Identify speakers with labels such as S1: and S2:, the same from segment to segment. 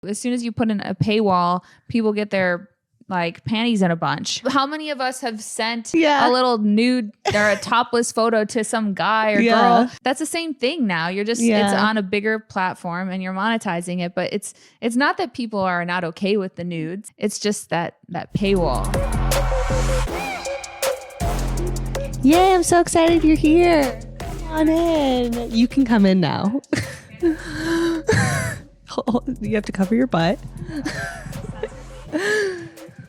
S1: As soon as you put in a paywall, people get their like panties in a bunch. How many of us have sent a little nude or a topless photo to some guy or girl? That's the same thing now. You're just it's on a bigger platform and you're monetizing it, but it's not that people are not okay with the nudes. It's just that paywall.
S2: Yay, I'm so excited you're here. Come on in. You can come in now. You have to cover your butt.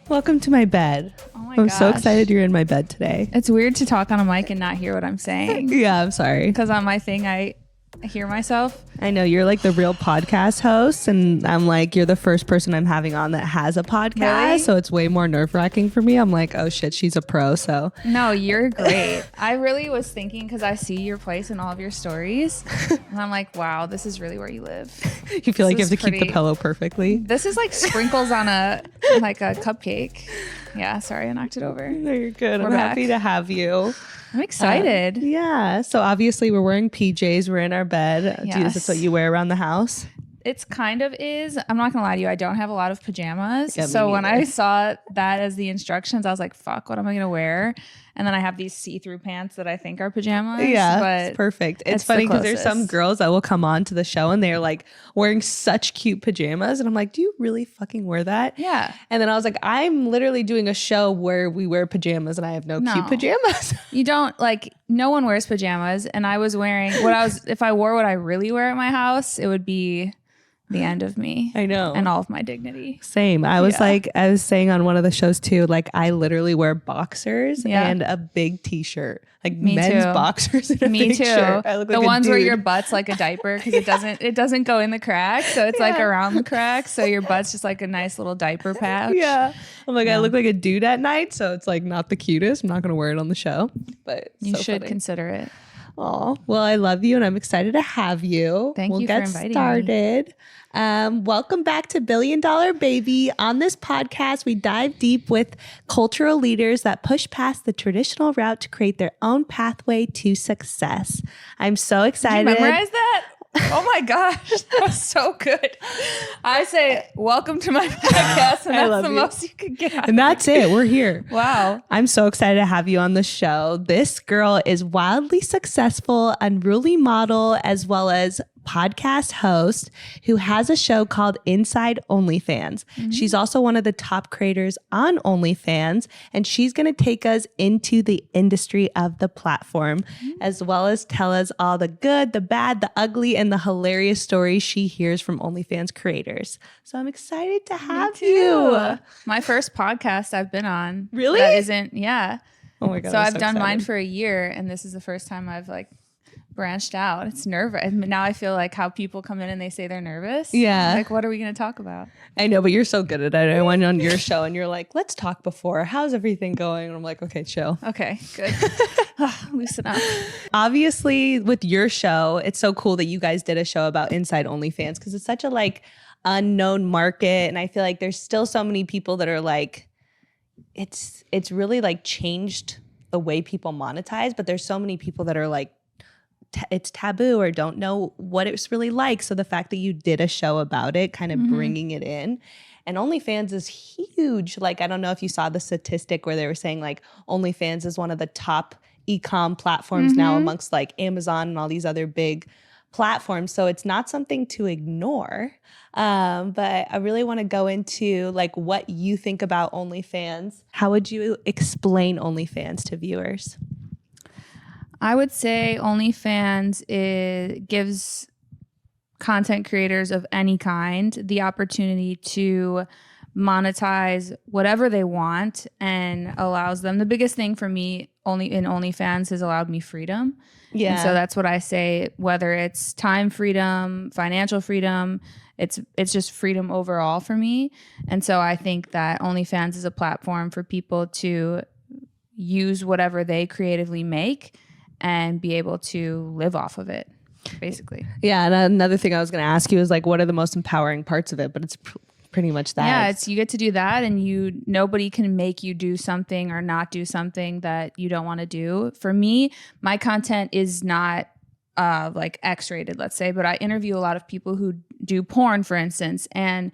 S2: Welcome to my bed.
S1: Oh my
S2: I'm
S1: gosh.
S2: so excited you're in my bed today.
S1: It's weird to talk on a mic and not hear what I'm saying.
S2: Yeah, I'm sorry.
S1: Because on my thing, I hear myself.
S2: I know you're like the real podcast host, and I'm like, you're the first person I'm having on that has a podcast.
S1: Really?
S2: So it's way more nerve-wracking for me. I'm like, oh shit, she's a pro. So
S1: No, you're great. I really was thinking because I see your place in all of your stories. And I'm like, wow, this is really where you live.
S2: you feel like you
S1: is
S2: have to keep
S1: pretty-
S2: the pillow perfectly.
S1: This is like sprinkles on a cupcake. Yeah, sorry, I knocked it over.
S2: No, you're good.
S1: We're
S2: I'm happy
S1: back.
S2: to have you.
S1: I'm excited.
S2: Yeah. So obviously we're wearing PJs. We're in our bed.
S1: Yes.
S2: That's what you wear around the house.
S1: It's kind of is. I'm not gonna lie to you. I don't have a lot of pajamas.
S2: Yeah, me
S1: So when
S2: neither.
S1: I saw that as the instructions, I was like, fuck, what am I gonna wear? And then I have these see-through pants that I think are pajamas.
S2: Yeah,
S1: but
S2: it's perfect. It's
S1: it's the
S2: funny because there's some
S1: closest.
S2: girls that will come on to the show and they're like wearing such cute pajamas. And I'm like, do you really fucking wear that?
S1: yeah.
S2: And then I was like, I'm literally doing a show where we wear pajamas and I have no
S1: No.
S2: cute pajamas.
S1: You don't like no one wears pajamas, and I was wearing if I wore what I really wear at my house, it would be the end of me
S2: I know.
S1: and all of my dignity.
S2: Same. I was
S1: Yeah.
S2: like, I was saying on one of the shows too, like I literally wear boxers
S1: Yeah.
S2: and a big t-shirt, like
S1: Me
S2: men's
S1: too.
S2: boxers and a
S1: Me
S2: big
S1: too.
S2: shirt. I look
S1: The
S2: like a
S1: ones where
S2: dude.
S1: your butt's like a diaper because it doesn't go in the crack, so it's like
S2: Yeah.
S1: around the crack, so your butt's just like a nice little diaper pouch.
S2: Yeah. I'm like, I
S1: Yeah.
S2: look like a dude at night, so it's like not the cutest. I'm not going to wear it on the show, but
S1: You
S2: so
S1: should
S2: funny.
S1: consider it.
S2: Aw, well, I love you and I'm excited to have you.
S1: Thank
S2: we'll
S1: you for
S2: get
S1: inviting me.
S2: started. Welcome back to Billion Dollar Baby. On this podcast, we dive deep with cultural leaders that push past the traditional route to create their own pathway to success. I'm so
S1: Did
S2: excited.
S1: you memorize that? Oh my gosh, that was so good. I say, welcome to my podcast, and
S2: I
S1: that's
S2: love
S1: the
S2: you.
S1: most you could get out
S2: And that's it. We're here.
S1: Wow.
S2: I'm so excited to have you on the show. This girl is wildly successful, unruly model, as well as podcast host who has a show called Inside OnlyFans. She's also one of the top creators on OnlyFans, and she's going to take us into the industry of the platform, as well as tell us all the good, the bad, the ugly, and the hilarious stories she hears from OnlyFans creators. So I'm excited to have you.
S1: My first podcast I've been on.
S2: Really?
S1: That isn't, yeah.
S2: Oh my God.
S1: So
S2: I'm
S1: I've done mine
S2: excited.
S1: for a year, and this is the first time I've like branched out. It's nervous. Now I feel like how people come in and they say they're nervous.
S2: Yeah.
S1: Like, what are we going to talk about?
S2: I know, but you're so good at it. I went on your show and you're like, let's talk before. How's everything going? And I'm like, okay, chill.
S1: Okay, good. Loosen up.
S2: Obviously, with your show, it's so cool that you guys did a show about Inside OnlyFans because it's such a like unknown market. And I feel like there's still so many people that are like, it's really like changed the way people monetize, but there's so many people that are like, it's taboo or don't know what it's really like. So the fact that you did a show about it, kind of bringing it in. And OnlyFans is huge. Like, I don't know if you saw the statistic where they were saying like OnlyFans is one of the top e-com platforms now amongst like Amazon and all these other big platforms. So it's not something to ignore. But I really want to go into like what you think about OnlyFans. How would you explain OnlyFans to viewers?
S1: I would say OnlyFans gives content creators of any kind the opportunity to monetize whatever they want and allows them. The biggest thing for me in OnlyFans has allowed me freedom.
S2: Yeah.
S1: And so that's what I say, whether it's time freedom, financial freedom, it's just freedom overall for me. And so I think that OnlyFans is a platform for people to use whatever they creatively make and be able to live off of it, basically.
S2: Yeah, and another thing I was going to ask you is like, what are the most empowering parts of it? But it's pretty much that.
S1: Yeah, it's you get to do that, and nobody can make you do something or not do something that you don't want to do. For me, my content is not like X-rated, let's say, but I interview a lot of people who do porn, for instance, and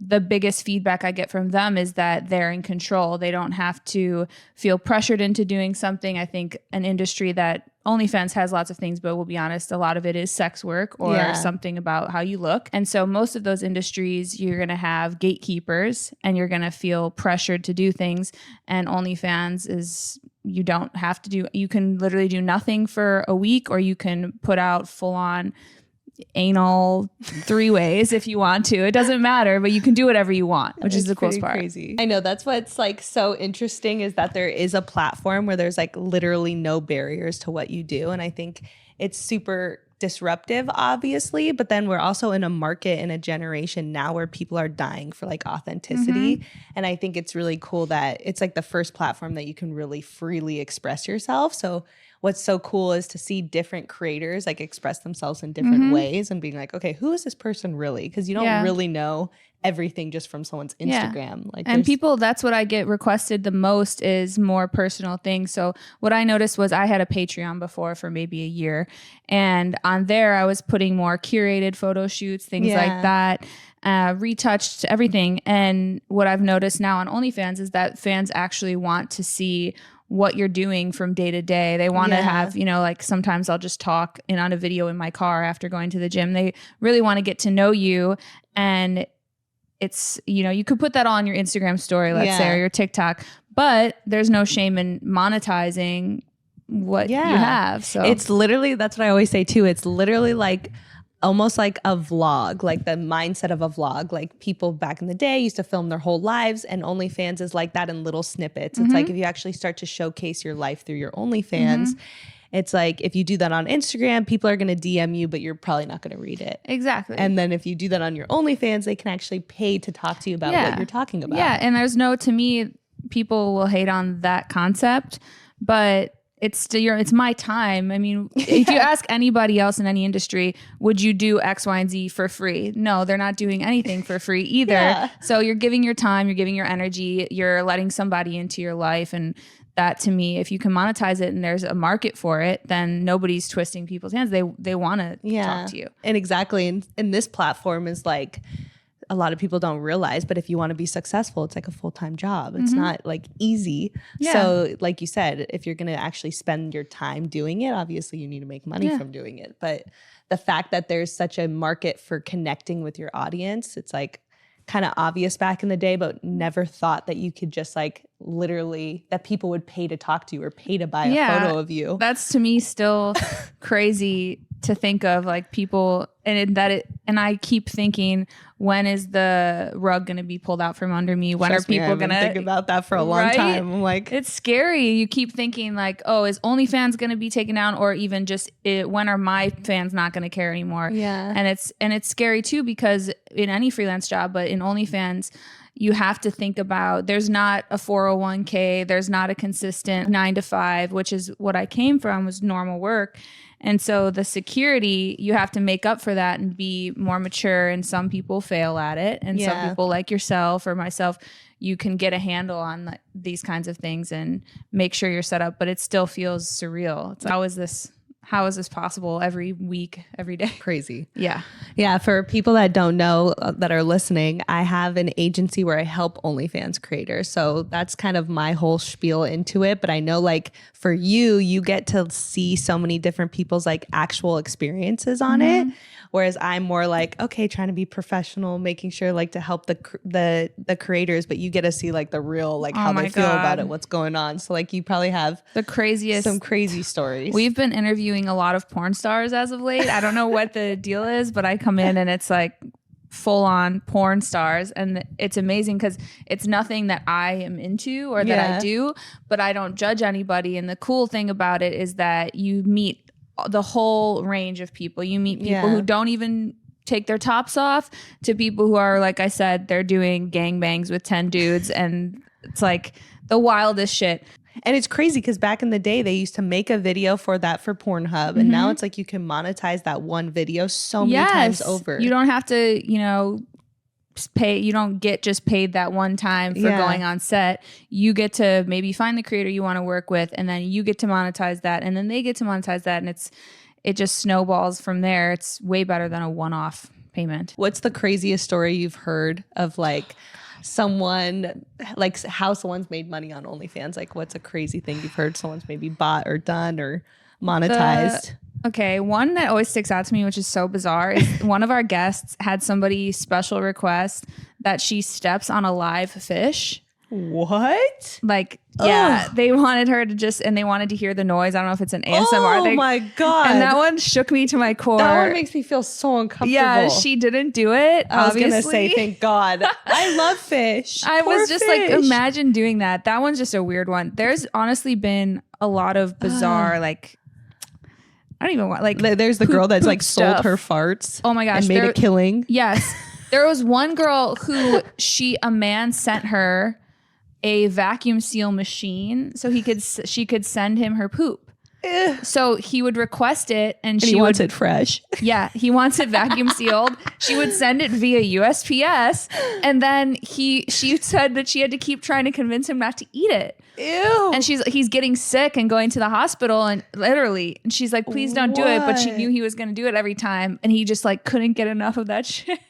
S1: the biggest feedback I get from them is that they're in control. They don't have to feel pressured into doing something. I think an industry that OnlyFans has lots of things, but we'll be honest, a lot of it is sex work or something about how you look. And so most of those industries, you're going to have gatekeepers and you're going to feel pressured to do things. And OnlyFans is, you don't have to do, you can literally do nothing for a week, or you can put out full on anal 3-ways if you want to. It doesn't matter, but you can do whatever you want, which is the coolest part.
S2: Crazy. I know, that's what's like so interesting, is that there is a platform where there's like literally no barriers to what you do. And I think it's super disruptive, obviously, but then we're also in a market in a generation now where people are dying for like authenticity. And I think it's really cool that it's like the first platform that you can really freely express yourself. So what's so cool is to see different creators like express themselves in different ways and being like, okay, who is this person really? Because you don't really know everything just from someone's Instagram. Like, and
S1: people, that's what I get requested the most, is more personal things. So what I noticed was I had a Patreon before for maybe a year, and on there I was putting more curated photo shoots, things like that, retouched everything. And what I've noticed now on OnlyFans is that fans actually want to see what you're doing from day to day. They want to have, you know, like sometimes I'll just talk in on a video in my car after going to the gym. They really want to get to know you. And it's, you know, you could put that on your Instagram story, let's say, or your TikTok, but there's no shame in monetizing what you have. So
S2: it's literally, that's what I always say too. It's literally like almost like a vlog, like the mindset of a vlog. Like people back in the day used to film their whole lives, and OnlyFans is like that in little snippets. It's like if you actually start to showcase your life through your OnlyFans, it's like if you do that on Instagram, people are going to DM you, but you're probably not going to read it.
S1: Exactly.
S2: And then if you do that on your OnlyFans, they can actually pay to talk to you about what you're talking about.
S1: Yeah, and there's no, to me, people will hate on that concept, but it's still it's my time. I mean, if you ask anybody else in any industry, would you do X, Y, and Z for free? No, they're not doing anything for free either. So you're giving your time, you're giving your energy, you're letting somebody into your life. And that, to me, if you can monetize it and there's a market for it, then nobody's twisting people's hands. They want to talk to you.
S2: And exactly. And this platform is like, a lot of people don't realize, but if you want to be successful, it's like a full-time job. It's not like easy. So like you said, if you're going to actually spend your time doing it, obviously you need to make money from doing it. But the fact that there's such a market for connecting with your audience, it's like kind of obvious back in the day, but never thought that you could just like literally, that people would pay to talk to you or pay to buy a photo of you.
S1: That's, to me, still crazy to think of, like people, and I keep thinking, when is the rug going to be pulled out from under me? When are people going to
S2: think about that for a long time? I'm like,
S1: it's scary. You keep thinking like, oh, is OnlyFans going to be taken down, or even just when are my fans not going to care anymore? And it's scary too, because in any freelance job, but in OnlyFans, you have to think about, there's not a 401k, there's not a consistent 9 to 5, which is what I came from, was normal work. And so the security, you have to make up for that and be more mature. And some people fail at it. And some people like yourself or myself, you can get a handle on these kinds of things and make sure you're set up. But it still feels surreal. It's like, how is this possible every week, every day?
S2: Crazy.
S1: Yeah.
S2: Yeah. For people that don't know, that are listening, I have an agency where I help OnlyFans creators. So that's kind of my whole spiel into it. But I know, like, for you, you get to see so many different people's like actual experiences on it. Whereas I'm more like, okay, trying to be professional, making sure like to help the creators, but you get to see like the real, like how they feel about it, what's going on. So like you probably have some crazy stories.
S1: We've been interviewing a lot of porn stars as of late. I don't know what the deal is, but I come in and it's like full on porn stars, and it's amazing because it's nothing that I am into or that I do, but I don't judge anybody. And the cool thing about it is that you meet the whole range of people. You meet people who don't even take their tops off, to people who are, like I said, they're doing gangbangs with 10 dudes, and it's like the wildest shit.
S2: And it's crazy because back in the day, they used to make a video for that for Pornhub. And now it's like you can monetize that one video so many times over.
S1: You don't have to, pay. You don't get just paid that one time for going on set. You get to maybe find the creator you want to work with, and then you get to monetize that, and then they get to monetize that. And it just snowballs from there. It's way better than a one-off payment.
S2: What's the craziest story you've heard of like someone, like how someone's made money on OnlyFans? Like what's a crazy thing you've heard someone's maybe bought or done or monetized?
S1: Okay, one that always sticks out to me, which is so bizarre, is one of our guests had somebody special request that she steps on a live fish.
S2: What?
S1: Like, yeah, they wanted her to just, and they wanted to hear the noise. I don't know if it's an ASMR.
S2: Oh my God.
S1: And that one shook me to my core.
S2: That one makes me feel so uncomfortable.
S1: Yeah, she didn't do it.
S2: I was going to say, thank God. I love fish.
S1: I
S2: Poor
S1: was just
S2: fish.
S1: like, imagine doing that. That one's just a weird one. There's honestly been a lot of bizarre, like, I don't even want, like,
S2: there's the girl that's like sold
S1: stuff.
S2: her farts.
S1: Oh my gosh.
S2: And made a killing.
S1: Yes. There was one girl who a man sent her a vacuum seal machine so she could send him her poop. So he would request it and she
S2: wants it fresh.
S1: Yeah, he wants it vacuum sealed. She would send it via USPS and then she said that she had to keep trying to convince him not to eat it.
S2: Ew.
S1: And he's getting sick and going to the hospital and literally, and she's like, please don't do it. But she knew he was going to do it every time. And he just like couldn't get enough of that shit.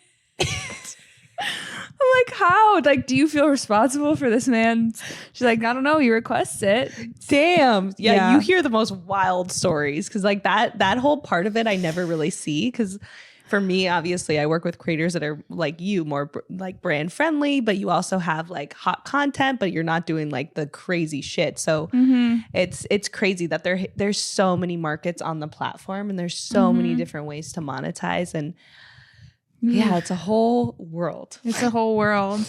S1: I'm like, how? Like, do you feel responsible for this man? She's like, I don't know. He requests it.
S2: Damn. Yeah. You hear the most wild stories because like that whole part of it I never really see because for me, obviously, I work with creators that are like you, more like brand friendly, but you also have like hot content, but you're not doing like the crazy shit. So it's crazy that there's so many markets on the platform and there's so many different ways to monetize and yeah, it's a whole world.
S1: It's a whole world.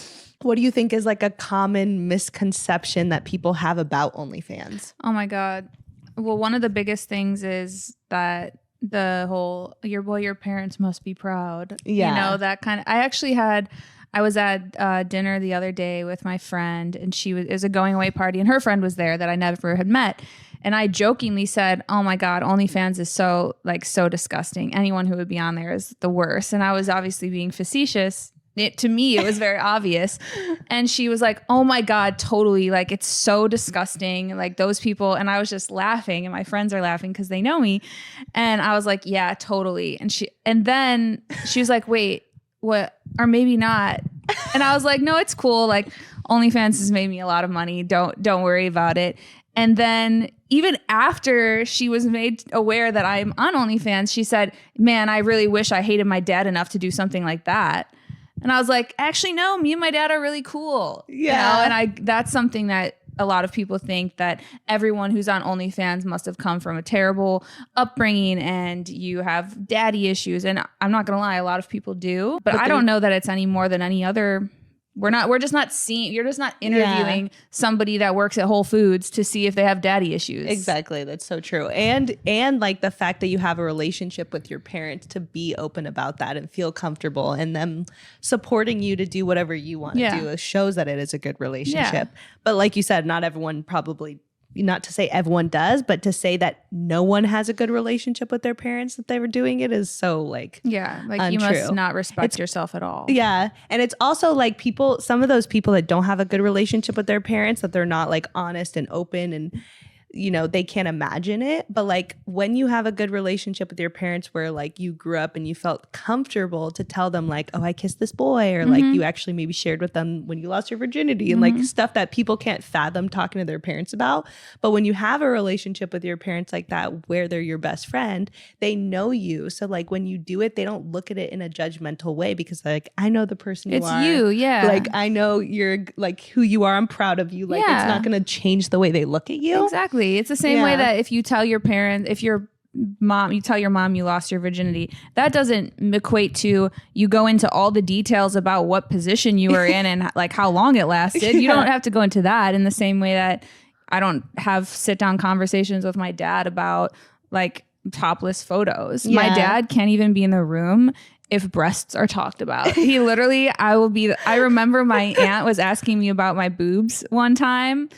S2: What do you think is like a common misconception that people have about OnlyFans?
S1: Oh my God. Well, one of the biggest things is that the whole your parents must be proud.
S2: Yeah.
S1: You know, that kind of, I was at dinner the other day with my friend and it was a going away party and her friend was there that I never had met. And I jokingly said, oh my God, OnlyFans is so disgusting. Anyone who would be on there is the worst. And I was obviously being facetious. To me, it was very obvious. And she was like, oh my God, totally. Like, it's so disgusting. Like those people. And I was just laughing and my friends are laughing because they know me. And I was like, yeah, totally. And then she was like, wait, what? Or maybe not. And I was like, no, it's cool. Like OnlyFans has made me a lot of money. Don't worry about it. And then even after she was made aware that I'm on OnlyFans, she said, man, I really wish I hated my dad enough to do something like that. And I was like, actually, no, me and my dad are really cool.
S2: Yeah.
S1: You know? And that's something that a lot of people think that everyone who's on OnlyFans must have come from a terrible upbringing and you have daddy issues. And I'm not going to lie, a lot of people do. But I don't know that it's any more than any other. You're just not interviewing somebody that works at Whole Foods to see if they have daddy issues.
S2: Exactly. That's so true. And like the fact that you have a relationship with your parents to be open about that and feel comfortable and them supporting you to do whatever you want to do shows that it is a good relationship. Yeah. But like you said, not everyone probably, not to say everyone does, but to say that no one has a good relationship with their parents that they were doing it is so like untrue.
S1: You must not respect yourself at all.
S2: Yeah. And it's also like some of those people that don't have a good relationship with their parents, that they're not like honest and open and you know, they can't imagine it. But like when you have a good relationship with your parents where like you grew up and you felt comfortable to tell them like, oh, I kissed this boy, or like you actually maybe shared with them when you lost your virginity and like stuff that people can't fathom talking to their parents about. But when you have a relationship with your parents like that, where they're your best friend, they know you. So like when you do it, they don't look at it in a judgmental way because like, I know the person you are.
S1: It's you, yeah.
S2: Like I know you're like who you are. I'm proud of you. Like it's not going to change the way they look at you.
S1: Exactly. It's the same way that if you tell your parents, if you tell your mom you lost your virginity, that doesn't equate to you go into all the details about what position you were in and like how long it lasted. You don't have to go into that in the same way that I don't have sit down conversations with my dad about like topless photos. My dad can't even be in the room if breasts are talked about. He literally, I remember my aunt was asking me about my boobs one time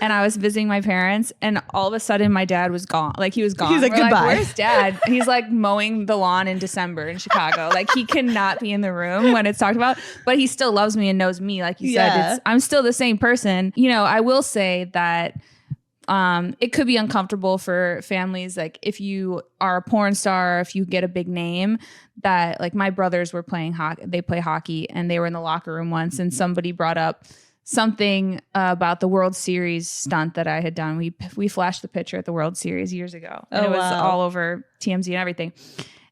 S1: and I was visiting my parents and all of a sudden my dad was gone. Like he was gone.
S2: He's like, goodbye.
S1: Like, where's dad? He's like mowing the lawn in December in Chicago. Like he cannot be in the room when it's talked about, but he still loves me and knows me. Like you said, I'm still the same person. You know, I will say that It could be uncomfortable for families, like if you are a porn star, if you get a big name. That, like, my brothers were playing hockey, they play hockey, and they were in the locker room once, and somebody brought up something about the World Series stunt that I had done. We flashed the picture at the World Series years ago, and it was all over TMZ and everything.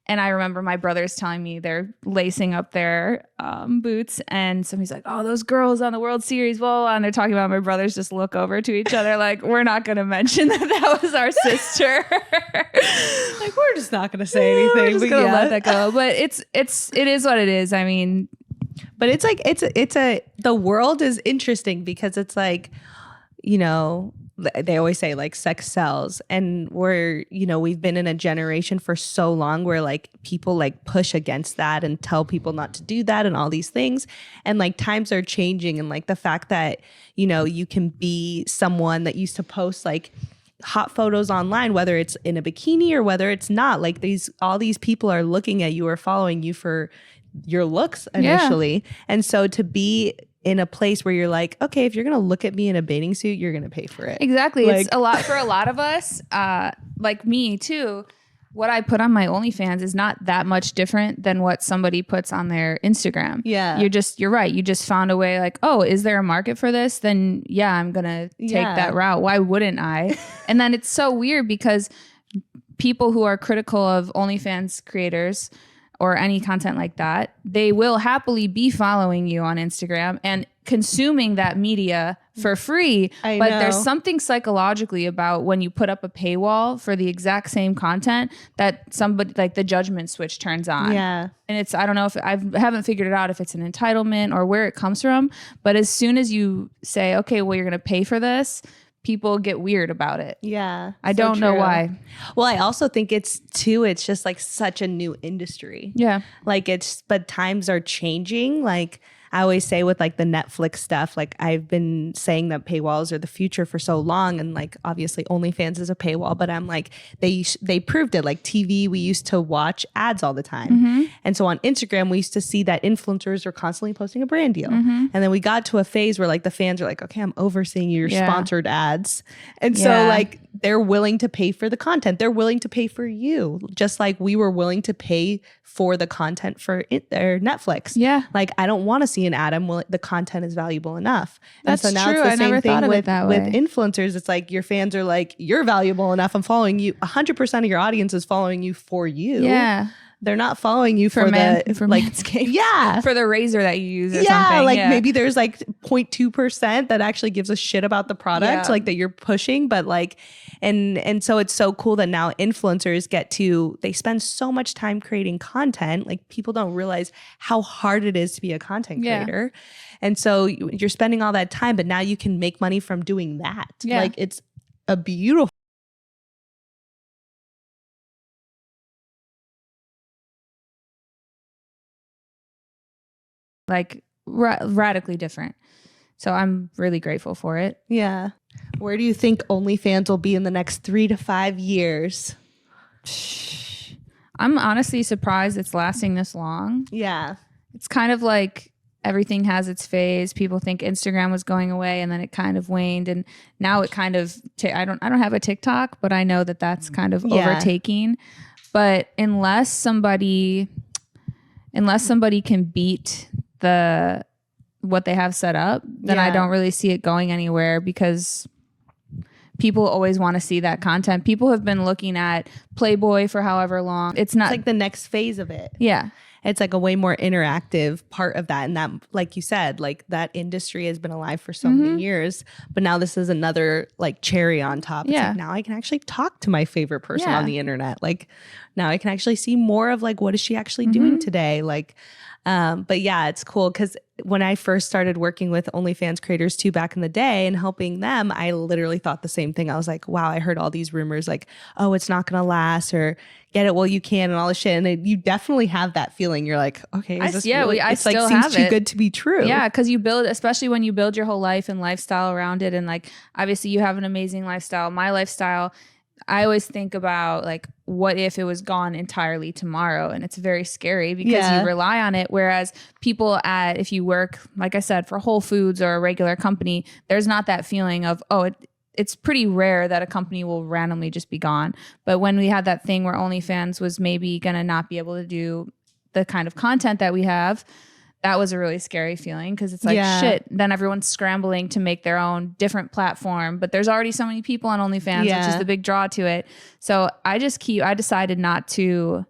S1: And I remember my brothers telling me they're lacing up their boots, and somebody's like, "Oh, those girls on the World Series," well, and they're talking about, my brothers just look over to each other like, "We're not going to mention that was our sister."
S2: Like, we're just not going to say anything.
S1: We're just going to let that go. But it is what it is. I mean,
S2: but it's like the world is interesting because it's like, you know, they always say like sex sells, and we've been in a generation for so long where like people like push against that and tell people not to do that and all these things, and like times are changing, and like the fact that, you know, you can be someone that used to post like hot photos online, whether it's in a bikini or whether it's not, like all these people are looking at you or following you for your looks initially. And so to be in a place where you're like, okay, if you're going to look at me in a bathing suit, you're going to pay for it.
S1: Exactly. Like, it's a lot for a lot of us, like me too. What I put on my OnlyFans is not that much different than what somebody puts on their Instagram.
S2: Yeah.
S1: You're right. You just found a way, like, oh, is there a market for this? Then yeah, I'm going to take that route. Why wouldn't I? And then it's so weird because people who are critical of OnlyFans creators or any content like that, they will happily be following you on Instagram and consuming that media for free. But there's something psychologically about when you put up a paywall for the exact same content that somebody, like, the judgment switch turns on.
S2: Yeah.
S1: And I don't know if I haven't figured it out if it's an entitlement or where it comes from. But as soon as you say, okay, well, you're going to pay for this, people get weird about it.
S2: Yeah.
S1: I don't know why.
S2: Well, I also think it's just like such a new industry.
S1: Yeah.
S2: Like but times are changing. Like I always say with like the Netflix stuff, like I've been saying that paywalls are the future for so long. And like, obviously OnlyFans is a paywall, but I'm like, they proved it. Like TV, we used to watch ads all the time. Mm-hmm. And so on Instagram, we used to see that influencers were constantly posting a brand deal. Mm-hmm. And then we got to a phase where like the fans are like, okay, I'm overseeing your sponsored ads. And so like, they're willing to pay for the content. They're willing to pay for you, just like we were willing to pay for the content for their Netflix.
S1: Yeah.
S2: Like, I don't want to see an ad. The content is valuable enough.
S1: That's
S2: and so now
S1: true.
S2: It's the
S1: I never
S2: same thing
S1: thought of
S2: with,
S1: it that way.
S2: with influencers. It's like your fans are like, you're valuable enough. I'm following you. 100% of your audience is following you for you.
S1: Yeah.
S2: They're not following you for
S1: Manscaped.
S2: Yeah.
S1: For the razor that you use or something.
S2: Like maybe there's like 0.2% that actually gives a shit about the product, like that you're pushing. But like, and so it's so cool that now influencers they spend so much time creating content. Like people don't realize how hard it is to be a content creator. And so you're spending all that time, but now you can make money from doing that.
S1: Yeah.
S2: Like it's a beautiful.
S1: Like radically different. So I'm really grateful for it.
S2: Yeah. Where do you think OnlyFans will be in the next 3 to 5 years?
S1: I'm honestly surprised it's lasting this long.
S2: Yeah.
S1: It's kind of like everything has its phase. People think Instagram was going away and then it kind of waned, and now it kind of I don't have a TikTok, but I know that that's kind of overtaking. But unless somebody can beat what they have set up, then I don't really see it going anywhere, because people always want to see that content. People have been looking at Playboy for however long. It's like
S2: the next phase of it.
S1: Yeah.
S2: It's like a way more interactive part of that. And that, like you said, like that industry has been alive for so many years, but now this is another like cherry on top. It's like, now I can actually talk to my favorite person on the internet. Like now I can actually see more of like, what is she actually doing today? Like, but yeah, it's cool because when I first started working with OnlyFans creators too back in the day and helping them, I literally thought the same thing. I was like, wow, I heard all these rumors like, oh, it's not going to last, or get it while you can, and all this shit. And you definitely have that feeling. You're like, okay, is this really?
S1: I
S2: it's
S1: still
S2: like
S1: have
S2: seems too good to be true.
S1: Yeah, because you build, especially when you build your whole life and lifestyle around it. And like, obviously you have an amazing lifestyle. My lifestyle, I always think about like, what if it was gone entirely tomorrow? And it's very scary because you rely on it. Whereas people if you work, like I said, for Whole Foods or a regular company, there's not that feeling of, oh, it's pretty rare that a company will randomly just be gone. But when we had that thing where OnlyFans was maybe going to not be able to do the kind of content that we have, that was a really scary feeling because it's like, shit, then everyone's scrambling to make their own different platform. But there's already so many people on OnlyFans, which is the big draw to it. So I decided not to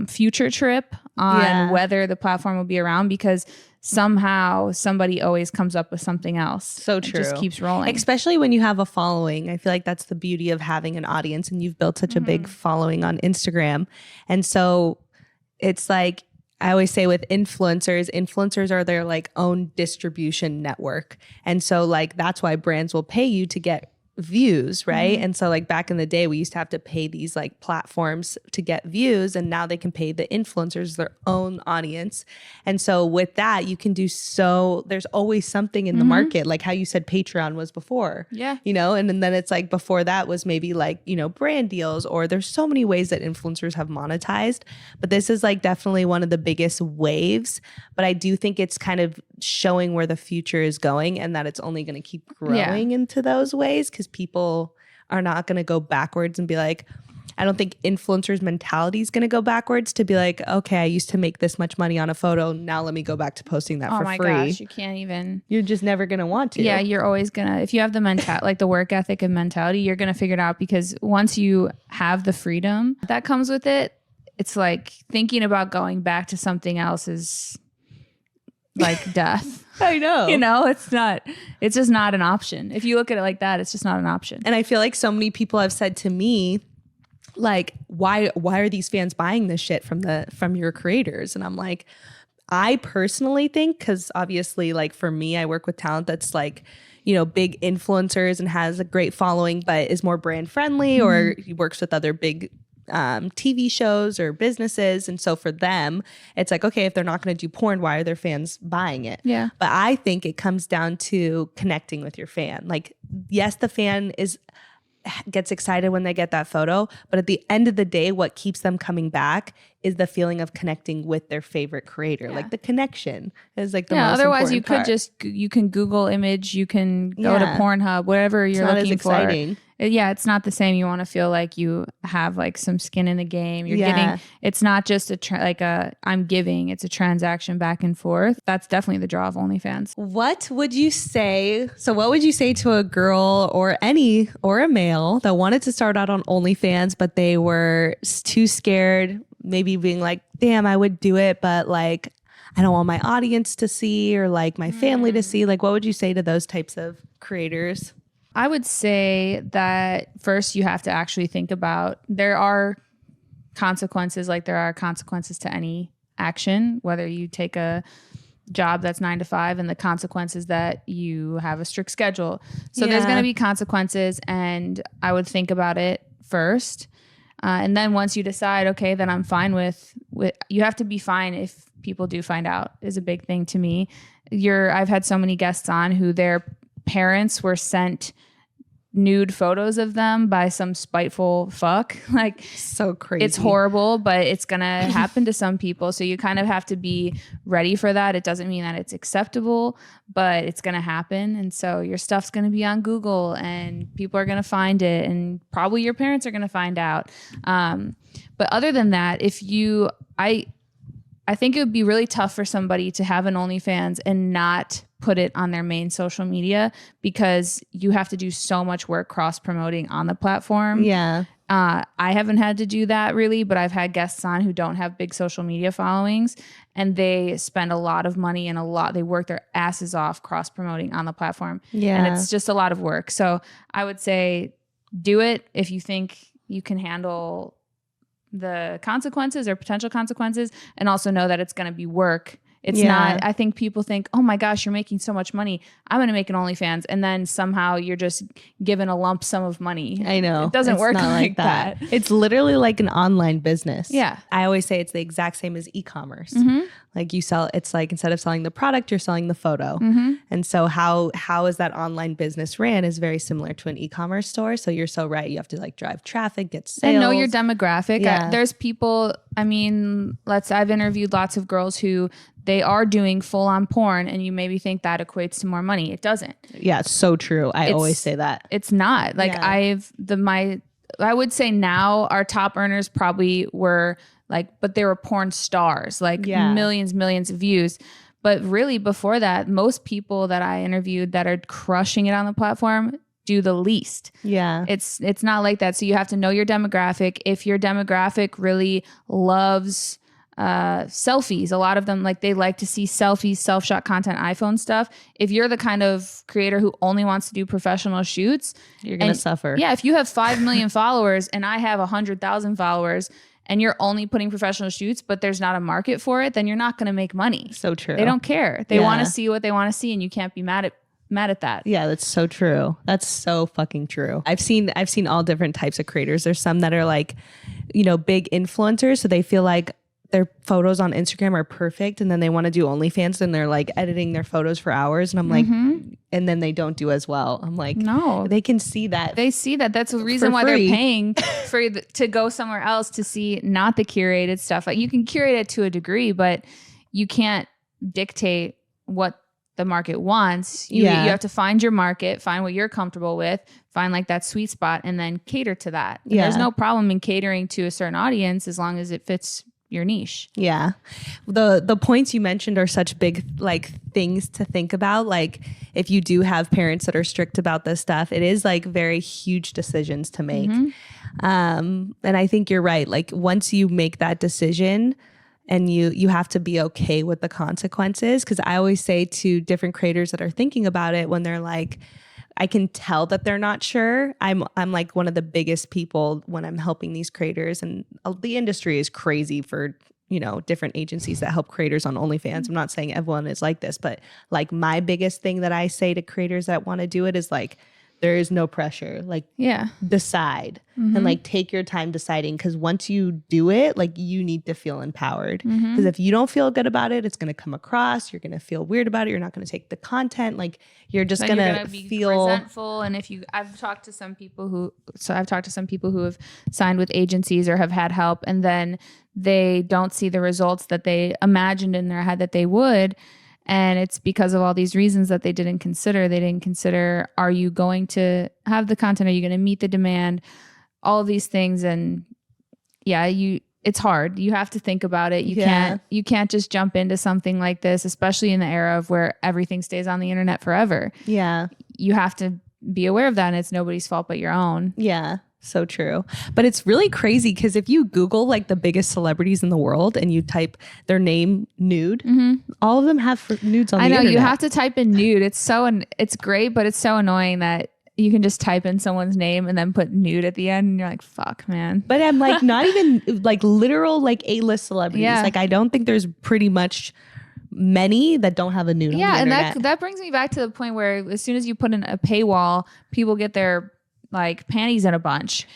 S1: future trip on whether the platform will be around because somehow somebody always comes up with something else.
S2: So true.
S1: It just keeps rolling.
S2: Especially when you have a following. I feel like that's the beauty of having an audience, and you've built such a big following on Instagram. And so it's like, I always say with influencers are their like own distribution network. And so like, that's why brands will pay you to get views, right? And so like back in the day, we used to have to pay these like platforms to get views, and now they can pay the influencers their own audience. And so with that, you can do there's always something in the market, like how you said Patreon was before, you know, and then it's like before that was maybe like, you know, brand deals, or there's so many ways that influencers have monetized, but this is like definitely one of the biggest waves. But I do think it's kind of showing where the future is going, and that it's only going to keep growing into those ways, because people are not going to go backwards and be like, I don't think influencers' mentality is going to go backwards to be like, okay, I used to make this much money on a photo, now let me go back to posting that for free. Oh my gosh,
S1: you can't even.
S2: You're just never going to want to.
S1: Yeah, you're always going to, if you have the like the work ethic and mentality, you're going to figure it out, because once you have the freedom that comes with it, it's like thinking about going back to something else is like death.
S2: I know.
S1: You know, it's just not an option. If you look at it like that, it's just not an option.
S2: And I feel like so many people have said to me, like, why are these fans buying this shit from your creators? And I'm like, I personally think, because obviously like for me, I work with talent that's like, you know, big influencers and has a great following, but is more brand friendly, or he works with other big TV shows or businesses. And so for them, it's like, okay, if they're not going to do porn, why are their fans buying it?
S1: Yeah.
S2: But I think it comes down to connecting with your fan. Like, yes, the fan gets excited when they get that photo, but at the end of the day, what keeps them coming back is the feeling of connecting with their favorite creator. Like the connection is like the most
S1: otherwise
S2: important part.
S1: you can Google image, you can go to Pornhub, whatever you're looking for. It's not the same. You want to feel like you have like some skin in the game. You're getting, it's not just I'm giving, it's a transaction back and forth. That's definitely the draw of OnlyFans.
S2: What would you say to a girl or a male that wanted to start out on OnlyFans, but they were too scared, maybe being like, damn, I would do it, but like, I don't want my audience to see, or like my family to see? Like, what would you say to those types of creators?
S1: I would say that first you have to actually think about, there are consequences, like there are consequences to any action, whether you take a job that's 9 to 5, and the consequences that you have a strict schedule. So there's going to be consequences, and I would think about it first. And then once you decide, okay, then I'm fine with you have to be fine if people do find out, is a big thing to me. I've had so many guests on who their parents were sent nude photos of them by some spiteful fuck. Like,
S2: so crazy.
S1: It's horrible, but it's gonna happen to some people. So you kind of have to be ready for that. It doesn't mean that it's acceptable, but it's gonna happen. And so your stuff's gonna be on Google, and people are gonna find it, and probably your parents are gonna find out. But other than that, I think it would be really tough for somebody to have an OnlyFans and not put it on their main social media, because you have to do so much work cross-promoting on the platform.
S2: Yeah.
S1: I haven't had to do that really, but I've had guests on who don't have big social media followings, and they spend a lot of money and they work their asses off cross-promoting on the platform.
S2: Yeah.
S1: And it's just a lot of work. So I would say do it if you think you can handle the consequences or potential consequences, and also know that it's going to be work. It's not, I think people think, oh my gosh, you're making so much money, I'm going to make an OnlyFans. And then somehow you're just given a lump sum of money.
S2: I know.
S1: It doesn't work like that.
S2: It's literally like an online business.
S1: Yeah.
S2: I always say it's the exact same as e-commerce. Like it's like, instead of selling the product, you're selling the photo. And so how is that online business ran is very similar to an e-commerce store. So you're so right. You have to like drive traffic, get sales.
S1: And know your demographic. There's people, I've interviewed lots of girls who they are doing full on porn, and you maybe think that equates to more money. It doesn't.
S2: Yeah, it's so true. I always say that.
S1: It's not. Like I would say now our top earners probably were like, but they were porn stars, like millions of views. But really before that, most people that I interviewed that are crushing it on the platform do the least.
S2: Yeah.
S1: It's not like that. So you have to know your demographic. If your demographic really loves selfies, a lot of them, like, they like to see selfies, self-shot content, iPhone stuff. If you're the kind of creator who only wants to do professional shoots,
S2: you're gonna suffer.
S1: Yeah, if you have 5 million followers and I have 100,000 followers and you're only putting professional shoots, but there's not a market for it, then you're not going to make money.
S2: So true.
S1: They don't care. They want to see what they want to see, and you can't be mad at that.
S2: Yeah, that's so true. That's so fucking true. I've seen all different types of creators. There's some that are like, big influencers, so they feel like their photos on Instagram are perfect, and then they want to do OnlyFans, and they're like editing their photos for hours, and I'm like, and then they don't do as well. I'm like,
S1: no,
S2: they can see that.
S1: They see that. That's the reason why they're paying to go somewhere else to see not the curated stuff. Like, you can curate it to a degree, but you can't dictate what the market wants. You have to find your market, find what you're comfortable with, find like that sweet spot, and then cater to that. And there's no problem in catering to a certain audience as long as it fits your niche.
S2: Yeah. The points you mentioned are such big like things to think about. Like, if you do have parents that are strict about this stuff, it is like very huge decisions to make. And I think you're right. Like, once you make that decision, and you have to be okay with the consequences. Because I always say to different creators that are thinking about it, when they're like, I can tell that they're not sure. I'm like one of the biggest people when I'm helping these creators, and the industry is crazy for, different agencies that help creators on OnlyFans. I'm not saying everyone is like this, but like, my biggest thing that I say to creators that want to do it is like, there is no pressure. Like, decide and like take your time deciding. Because once you do it, like, you need to feel empowered. Because if you don't feel good about it, it's going to come across. You're going to feel weird about it. You're not going to take the content. Like, you're just going to feel
S1: resentful. And I've talked to some people who have signed with agencies or have had help, and then they don't see the results that they imagined in their head that they would. And it's because of all these reasons that they didn't consider. They didn't consider, are you going to have the content? Are you going to meet the demand? All of these things. And it's hard. You have to think about it. You can't just jump into something like this, especially in the era of where everything stays on the internet forever.
S2: Yeah.
S1: You have to be aware of that, and it's nobody's fault but your own.
S2: Yeah. So true. But it's really crazy because if you Google like the biggest celebrities in the world and you type their name nude, all of them have nudes on the internet.
S1: You have to type in nude. It's great, but it's so annoying that you can just type in someone's name and then put nude at the end, and you're like, fuck, man.
S2: But I'm like, not even like literal like A-list celebrities. Yeah. Like, I don't think there's pretty much many that don't have a nude on the internet.
S1: And that brings me back to the point where as soon as you put in a paywall, people get their like panties in a bunch.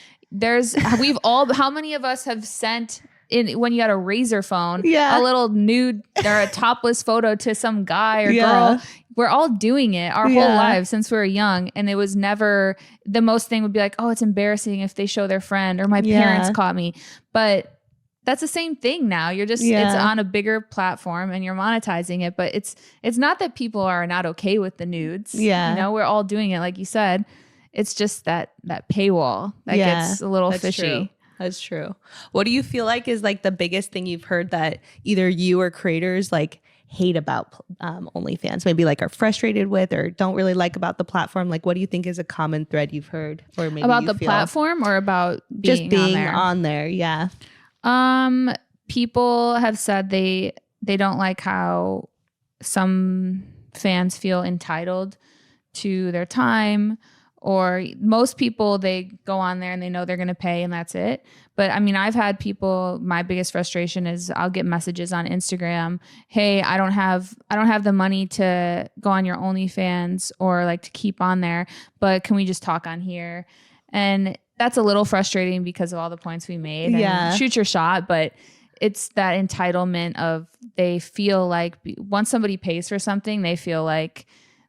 S1: How many of us have sent in, when you had a Razr phone, a little nude or a topless photo to some guy or girl? We're all doing it our whole lives since we were young. And it was never, the most thing would be like, oh, it's embarrassing if they show their friend, or my parents caught me. But that's the same thing now. You're just, it's on a bigger platform and you're monetizing it. But it's not that people are not okay with the nudes. Yeah. We're all doing it. Like you said, it's just that paywall that gets a little fishy.
S2: True. That's true. What do you feel like is like the biggest thing you've heard that either you or creators like hate about OnlyFans? Maybe like are frustrated with or don't really like about the platform? Like, what do you think is a common thread you've heard, or maybe
S1: about the platform, or about
S2: being on there? Yeah.
S1: People have said they don't like how some fans feel entitled to their time. Or most people, they go on there and they know they're going to pay and that's it. But I mean, I've had people, my biggest frustration is I'll get messages on Instagram. Hey, I don't have the money to go on your OnlyFans or like to keep on there, but can we just talk on here? And that's a little frustrating because of all the points we made. And shoot your shot, but it's that entitlement of, they feel like once somebody pays for something, they feel like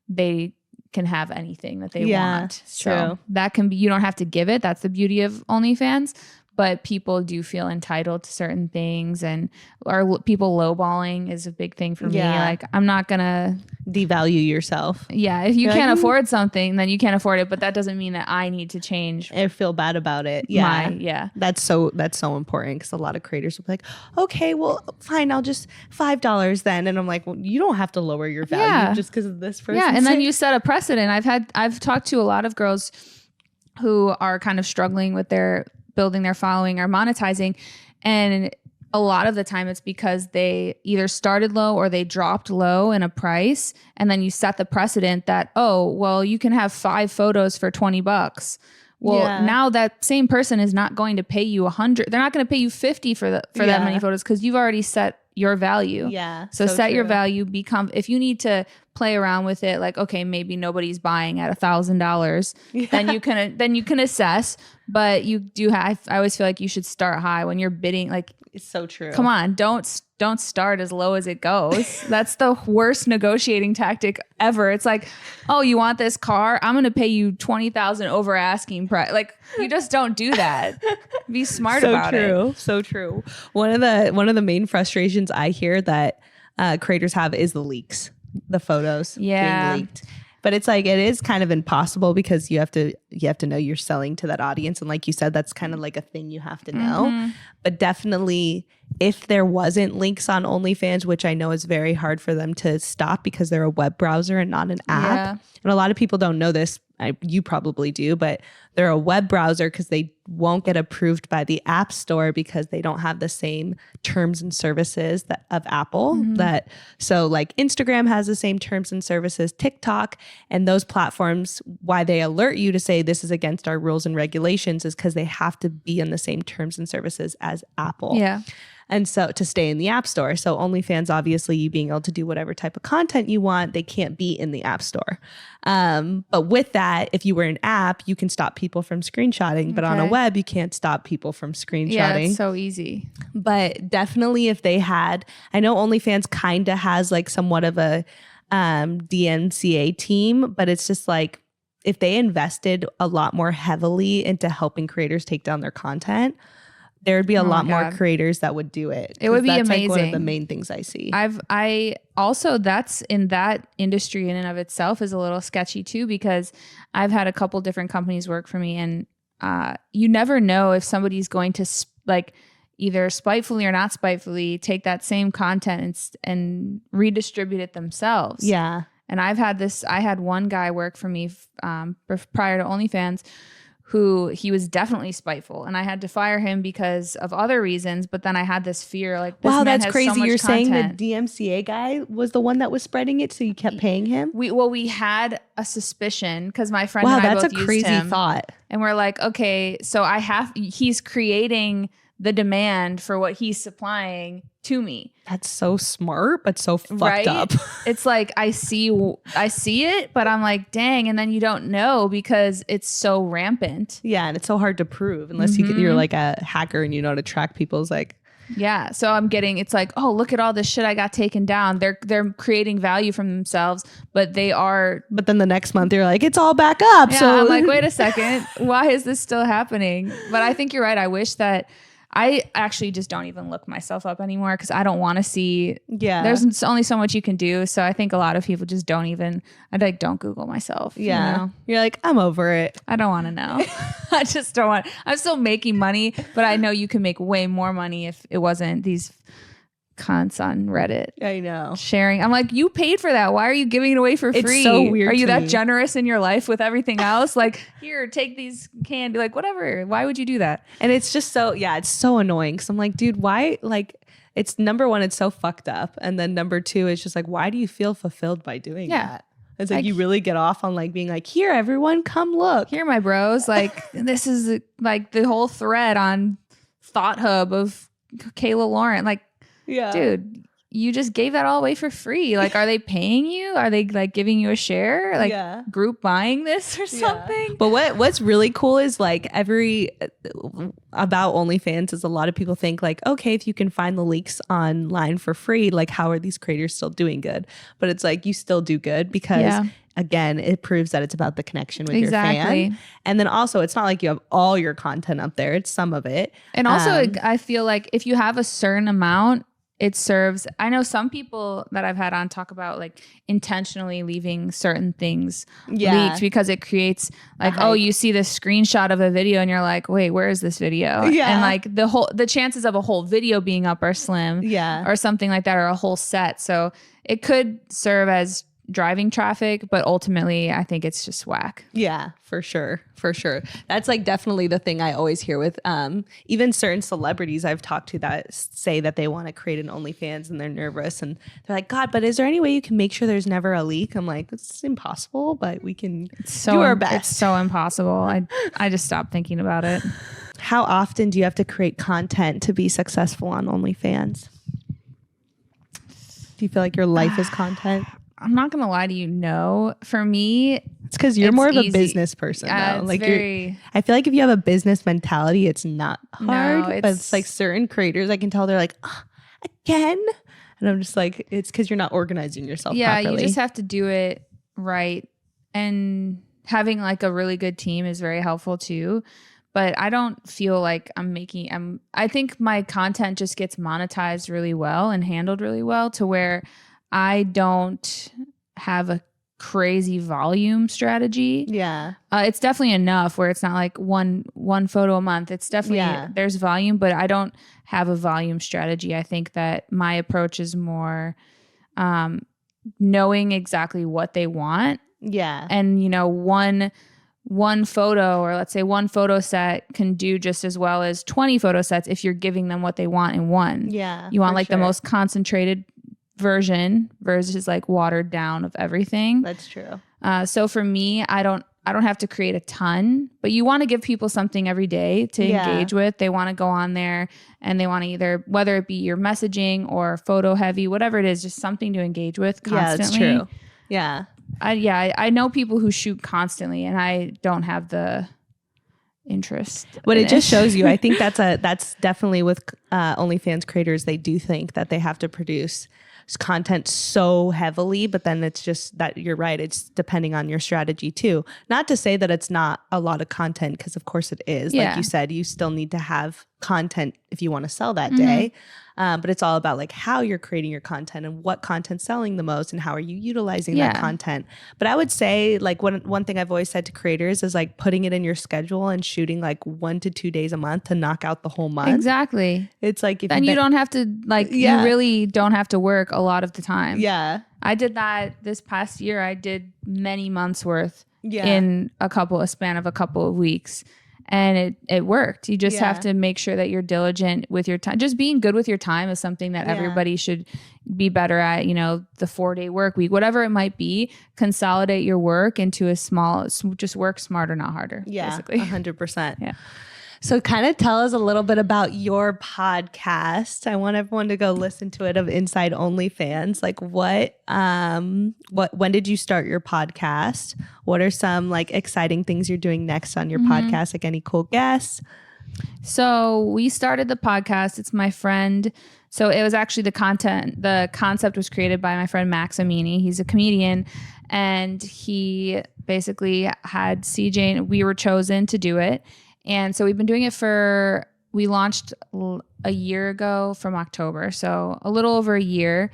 S1: they can have anything that they want. So that can be, you don't have to give it. That's the beauty of OnlyFans. but people do feel entitled to certain things, and or people lowballing is a big thing for me. Like, I'm not gonna
S2: devalue yourself.
S1: Yeah, if you can't afford something, then you can't afford it, but that doesn't mean that I need to change
S2: and feel bad about it. That's so important, because a lot of creators will be like, okay, well, fine, I'll just $5 then, and I'm like, well, you don't have to lower your value just because of this person.
S1: And then you set a precedent. I've talked to a lot of girls who are kind of struggling with their building their following or monetizing, and a lot of the time it's because they either started low or they dropped low in a price, and then you set the precedent that, oh, well, you can have 5 photos for $20. Well, now that same person is not going to pay you 100. They're not going to pay you 50 for that many photos, because you've already set your value. So set your value. If you need to play around with it, like, okay, maybe nobody's buying at $1,000, then you can assess. But you do have. I always feel like you should start high when you're bidding. Like,
S2: it's so true.
S1: Come on, don't start as low as it goes. That's the worst negotiating tactic ever. It's like, oh, you want this car? I'm going to pay you $20,000 over asking price. Like, you just don't do that. Be smart about it.
S2: So true. One of the main frustrations I hear that creators have is the leaks, the photos being leaked. But it's like, it is kind of impossible, because you have to know you're selling to that audience. And like you said, that's kind of like a thing you have to know. But definitely, if there wasn't links on OnlyFans, which I know is very hard for them to stop because they're a web browser and not an app. And a lot of people don't know this. You probably do, but they're a web browser because they won't get approved by the App Store because they don't have the same terms and services of Apple. So like Instagram has the same terms and services, TikTok, and those platforms, why they alert you to say this is against our rules and regulations is because they have to be in the same terms and services as Apple. And so to stay in the App Store. So OnlyFans, obviously, you being able to do whatever type of content you want, they can't be in the App Store. But with that, if you were an app, you can stop people from screenshotting. But on a web, you can't stop people from screenshotting.
S1: Yeah, it's so easy.
S2: But definitely if they had, I know OnlyFans kind of has like somewhat of a DMCA team, but it's just like, if they invested a lot more heavily into helping creators take down their content, there would be a lot more creators that would do it.
S1: It would be amazing.
S2: Like one of the main things I see.
S1: I also, that's in that industry in and of itself is a little sketchy too, because I've had a couple different companies work for me, and you never know if somebody's going to like either spitefully or not spitefully take that same content and redistribute it themselves. And I had one guy work for me prior to OnlyFans, who he was definitely spiteful, and I had to fire him because of other reasons. But then I had this fear, like, this
S2: wow,
S1: man
S2: that's
S1: has
S2: crazy.
S1: So much
S2: You're
S1: content.
S2: saying the DMCA guy was the one that was spreading it, so you kept paying him?
S1: We had a suspicion because my friend and I both used him. Wow, that's a crazy thought. And we're like, okay, so he's creating the demand for what he's supplying to me.
S2: That's so smart, but so fucked up.
S1: It's like, I see it, but I'm like, dang. And then you don't know because it's so rampant.
S2: Yeah. And it's so hard to prove unless you're like a hacker and you know how to track people's like.
S1: Yeah. So it's like, oh, look at all this shit I got taken down. They're creating value from themselves, but
S2: then the next month they're like, it's all back up.
S1: Yeah, so I'm like, wait a second. Why is this still happening? But I think you're right. I wish that I actually just don't even look myself up anymore because I don't want to see. Yeah. There's only so much you can do. So I think a lot of people just don't Google myself.
S2: Yeah.
S1: You know?
S2: You're like, I'm over it.
S1: I don't want to know. I just don't want. I'm still making money, but I know you can make way more money if it wasn't these cunts on Reddit.
S2: I know.
S1: Sharing. I'm like, you paid for that. Why are you giving it away for free?
S2: It's so weird.
S1: Are you that generous in your life with everything else? Like, here, take these candy. Like, whatever. Why would you do that?
S2: And it's just it's so annoying. Cause I'm like, dude, why? Like, it's number one, it's so fucked up. And then number two, it's just like, why do you feel fulfilled by doing that? It's like you really get off on like being like, here, everyone, come look.
S1: Here, my bros. Like, this is like the whole thread on Thought Hub of Kayla Lauren. Like, yeah, dude, you just gave that all away for free. Like, are they paying you? Are they like giving you a share? Like group buying this or something?
S2: But what's really cool is like about OnlyFans is a lot of people think like, okay, if you can find the leaks online for free, like how are these creators still doing good? But it's like you still do good because again, it proves that it's about the connection with your fan. And then also, it's not like you have all your content up there. It's some of it.
S1: And also, I feel like if you have a certain amount, it serves. I know some people that I've had on talk about like intentionally leaving certain things leaked because it creates like, oh, you see this screenshot of a video and you're like, wait, where is this video? And like the chances of a whole video being up are slim, or something like that, or a whole set. So it could serve as driving traffic, but ultimately I think it's just whack.
S2: Yeah, for sure. That's like definitely the thing I always hear with even certain celebrities I've talked to that say that they want to create an OnlyFans and they're nervous and they're like, God, but is there any way you can make sure there's never a leak? I'm like, it's impossible, but we can do our best.
S1: It's so impossible. I just stopped thinking about it.
S2: How often do you have to create content to be successful on OnlyFans? Do you feel like your life is content?
S1: I'm not going to lie to you. No, for me,
S2: it's because you're more of a business person though. Like I feel like if you have a business mentality, it's not hard, but it's like certain creators, I can tell they're like, oh, again. And I'm just like, it's because you're not organizing yourself properly.
S1: You just have to do it right. And having like a really good team is very helpful too. But I don't feel like I think my content just gets monetized really well and handled really well to where I don't have a crazy volume strategy.
S2: Yeah.
S1: It's definitely enough where it's not like one photo a month. It's definitely, there's volume, but I don't have a volume strategy. I think that my approach is more knowing exactly what they want.
S2: Yeah.
S1: And, you know, one photo, or let's say one photo set can do just as well as 20 photo sets if you're giving them what they want in one.
S2: Yeah.
S1: You want like the most concentrated version versus like watered down of everything.
S2: That's true.
S1: So for me, I don't have to create a ton, but you want to give people something every day to engage with. They want to go on there and they want to either, whether it be your messaging or photo heavy, whatever it is, just something to engage with constantly.
S2: Yeah, that's true. Yeah.
S1: I know people who shoot constantly and I don't have the interest.
S2: But it just shows you, I think that's definitely with OnlyFans creators, they do think that they have to produce content so heavily, but then it's just that you're right, it's depending on your strategy too. Not to say that it's not a lot of content, because of course it is. Like you said, you still need to have content if you want to sell that day. But it's all about like how you're creating your content and what content's selling the most and how are you utilizing that content. But I would say like one thing I've always said to creators is like putting it in your schedule and shooting like 1 to 2 days a month to knock out the whole month.
S1: Exactly.
S2: It's like if
S1: you don't have to like you really don't have to work a lot of the time.
S2: Yeah.
S1: I did that this past year. I did many months worth in a span of a couple of weeks. And it worked. You just have to make sure that you're diligent with your time. Just being good with your time is something that everybody should be better at. You know, the 4-day work week, whatever it might be, consolidate your work into a small, just work smarter, not harder.
S2: Yeah,
S1: basically.
S2: 100%.
S1: Yeah.
S2: So kind of tell us a little bit about your podcast. I want everyone to go listen to it, of Inside OnlyFans. Like when did you start your podcast? What are some like exciting things you're doing next on your podcast? Like any cool guests?
S1: So we started the podcast. It's my friend. So it was actually the concept was created by my friend Max Amini. He's a comedian and he basically had CJ and we were chosen to do it. And so we've been doing it we launched a year ago from October. So a little over a year.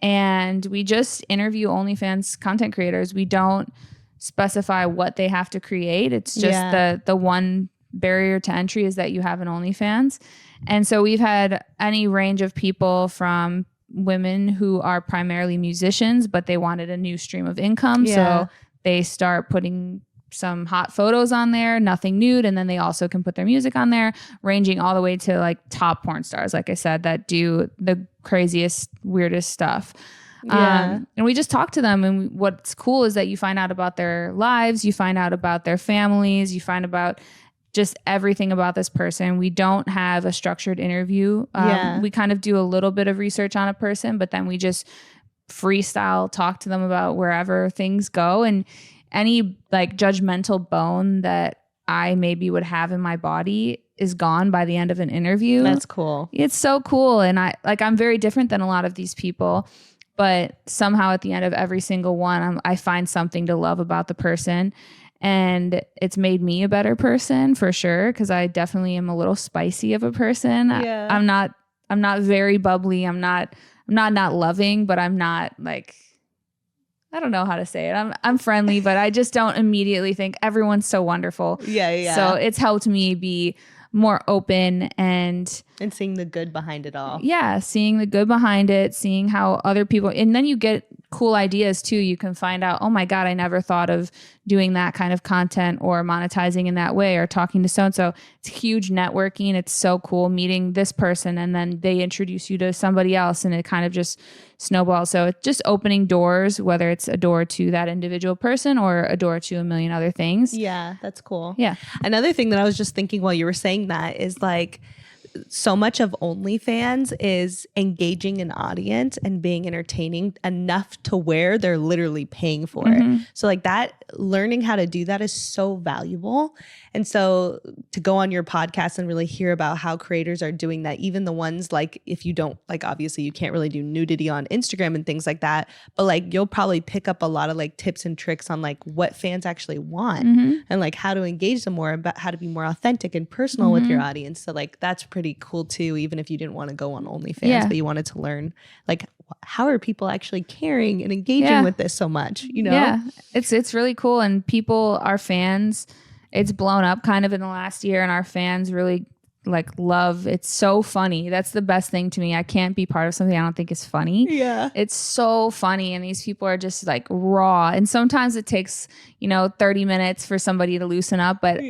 S1: And we just interview OnlyFans content creators. We don't specify what they have to create. It's just the one barrier to entry is that you have an OnlyFans. And so we've had any range of people from women who are primarily musicians, but they wanted a new stream of income. So they start putting some hot photos on there, nothing nude, and then they also can put their music on there, ranging all the way to like top porn stars, like I said, that do the craziest, weirdest stuff. And we just talk to them, and what's cool is that you find out about their lives, you find out about their families, you find about just everything about this person. We don't have a structured interview. We kind of do a little bit of research on a person, but then we just freestyle talk to them about wherever things go, and any like judgmental bone that I maybe would have in my body is gone by the end of an interview.
S2: That's cool.
S1: It's so cool. And I'm very different than a lot of these people, but somehow at the end of every single one, I find something to love about the person. And it's made me a better person for sure, because I definitely am a little spicy of a person.
S2: Yeah.
S1: I'm not very bubbly. I'm not loving, but I'm not like, I don't know how to say it. I'm friendly, but I just don't immediately think everyone's so wonderful.
S2: Yeah.
S1: So it's helped me be more open and
S2: seeing the good behind it all.
S1: Yeah, seeing the good behind it, seeing how other people, and then you get cool ideas too. You can find out, oh my God, I never thought of doing that kind of content or monetizing in that way or talking to so-and-so. It's huge networking. It's so cool meeting this person, and then they introduce you to somebody else, and it kind of just snowballs. So it's just opening doors, whether it's a door to that individual person or a door to a million other things.
S2: Yeah, that's cool.
S1: Yeah.
S2: Another thing that I was just thinking while you were saying that is like, so much of OnlyFans is engaging an audience and being entertaining enough to where they're literally paying for it. So like that, learning how to do that is so valuable. And so to go on your podcast and really hear about how creators are doing that, even the ones like, if you don't, like obviously you can't really do nudity on Instagram and things like that, but like you'll probably pick up a lot of like tips and tricks on like what fans actually want and like how to engage them more, about how to be more authentic and personal with your audience. So like that's pretty cool too, even if you didn't want to go on OnlyFans, but you wanted to learn like how are people actually caring and engaging with this so much, you know?
S1: Yeah, it's really cool. And people, our fans, it's blown up kind of in the last year, and our fans really like love. It's so funny. That's the best thing to me. I can't be part of something I don't think is funny.
S2: Yeah.
S1: It's so funny. And these people are just like raw. And sometimes it takes, 30 minutes for somebody to loosen up. But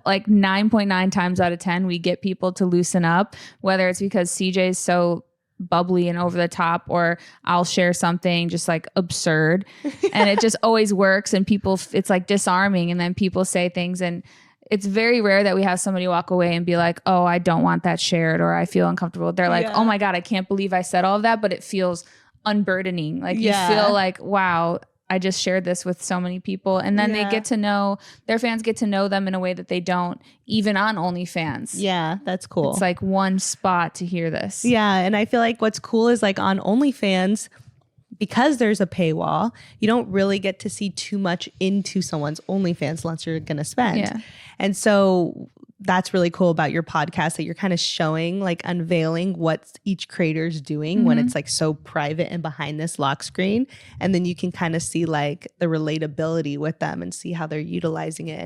S1: like 9.9 times out of 10, we get people to loosen up, whether it's because CJ is so bubbly and over the top, or I'll share something just like absurd and it just always works, and people, it's like disarming, and then people say things, and it's very rare that we have somebody walk away and be like, oh, I don't want that shared, or I feel uncomfortable. They're like, oh my God, I can't believe I said all of that, but it feels unburdening. Like you feel like, wow, I just shared this with so many people. And then they get to know, their fans get to know them in a way that they don't even on OnlyFans.
S2: Yeah, that's cool.
S1: It's like one spot to hear this.
S2: Yeah, and I feel like what's cool is like on OnlyFans, because there's a paywall, you don't really get to see too much into someone's OnlyFans unless you're going to spend.
S1: Yeah.
S2: And so that's really cool about your podcast, that you're kind of showing, like unveiling what each creator's doing when it's like so private and behind this lock screen. And then you can kind of see like the relatability with them and see how they're utilizing it.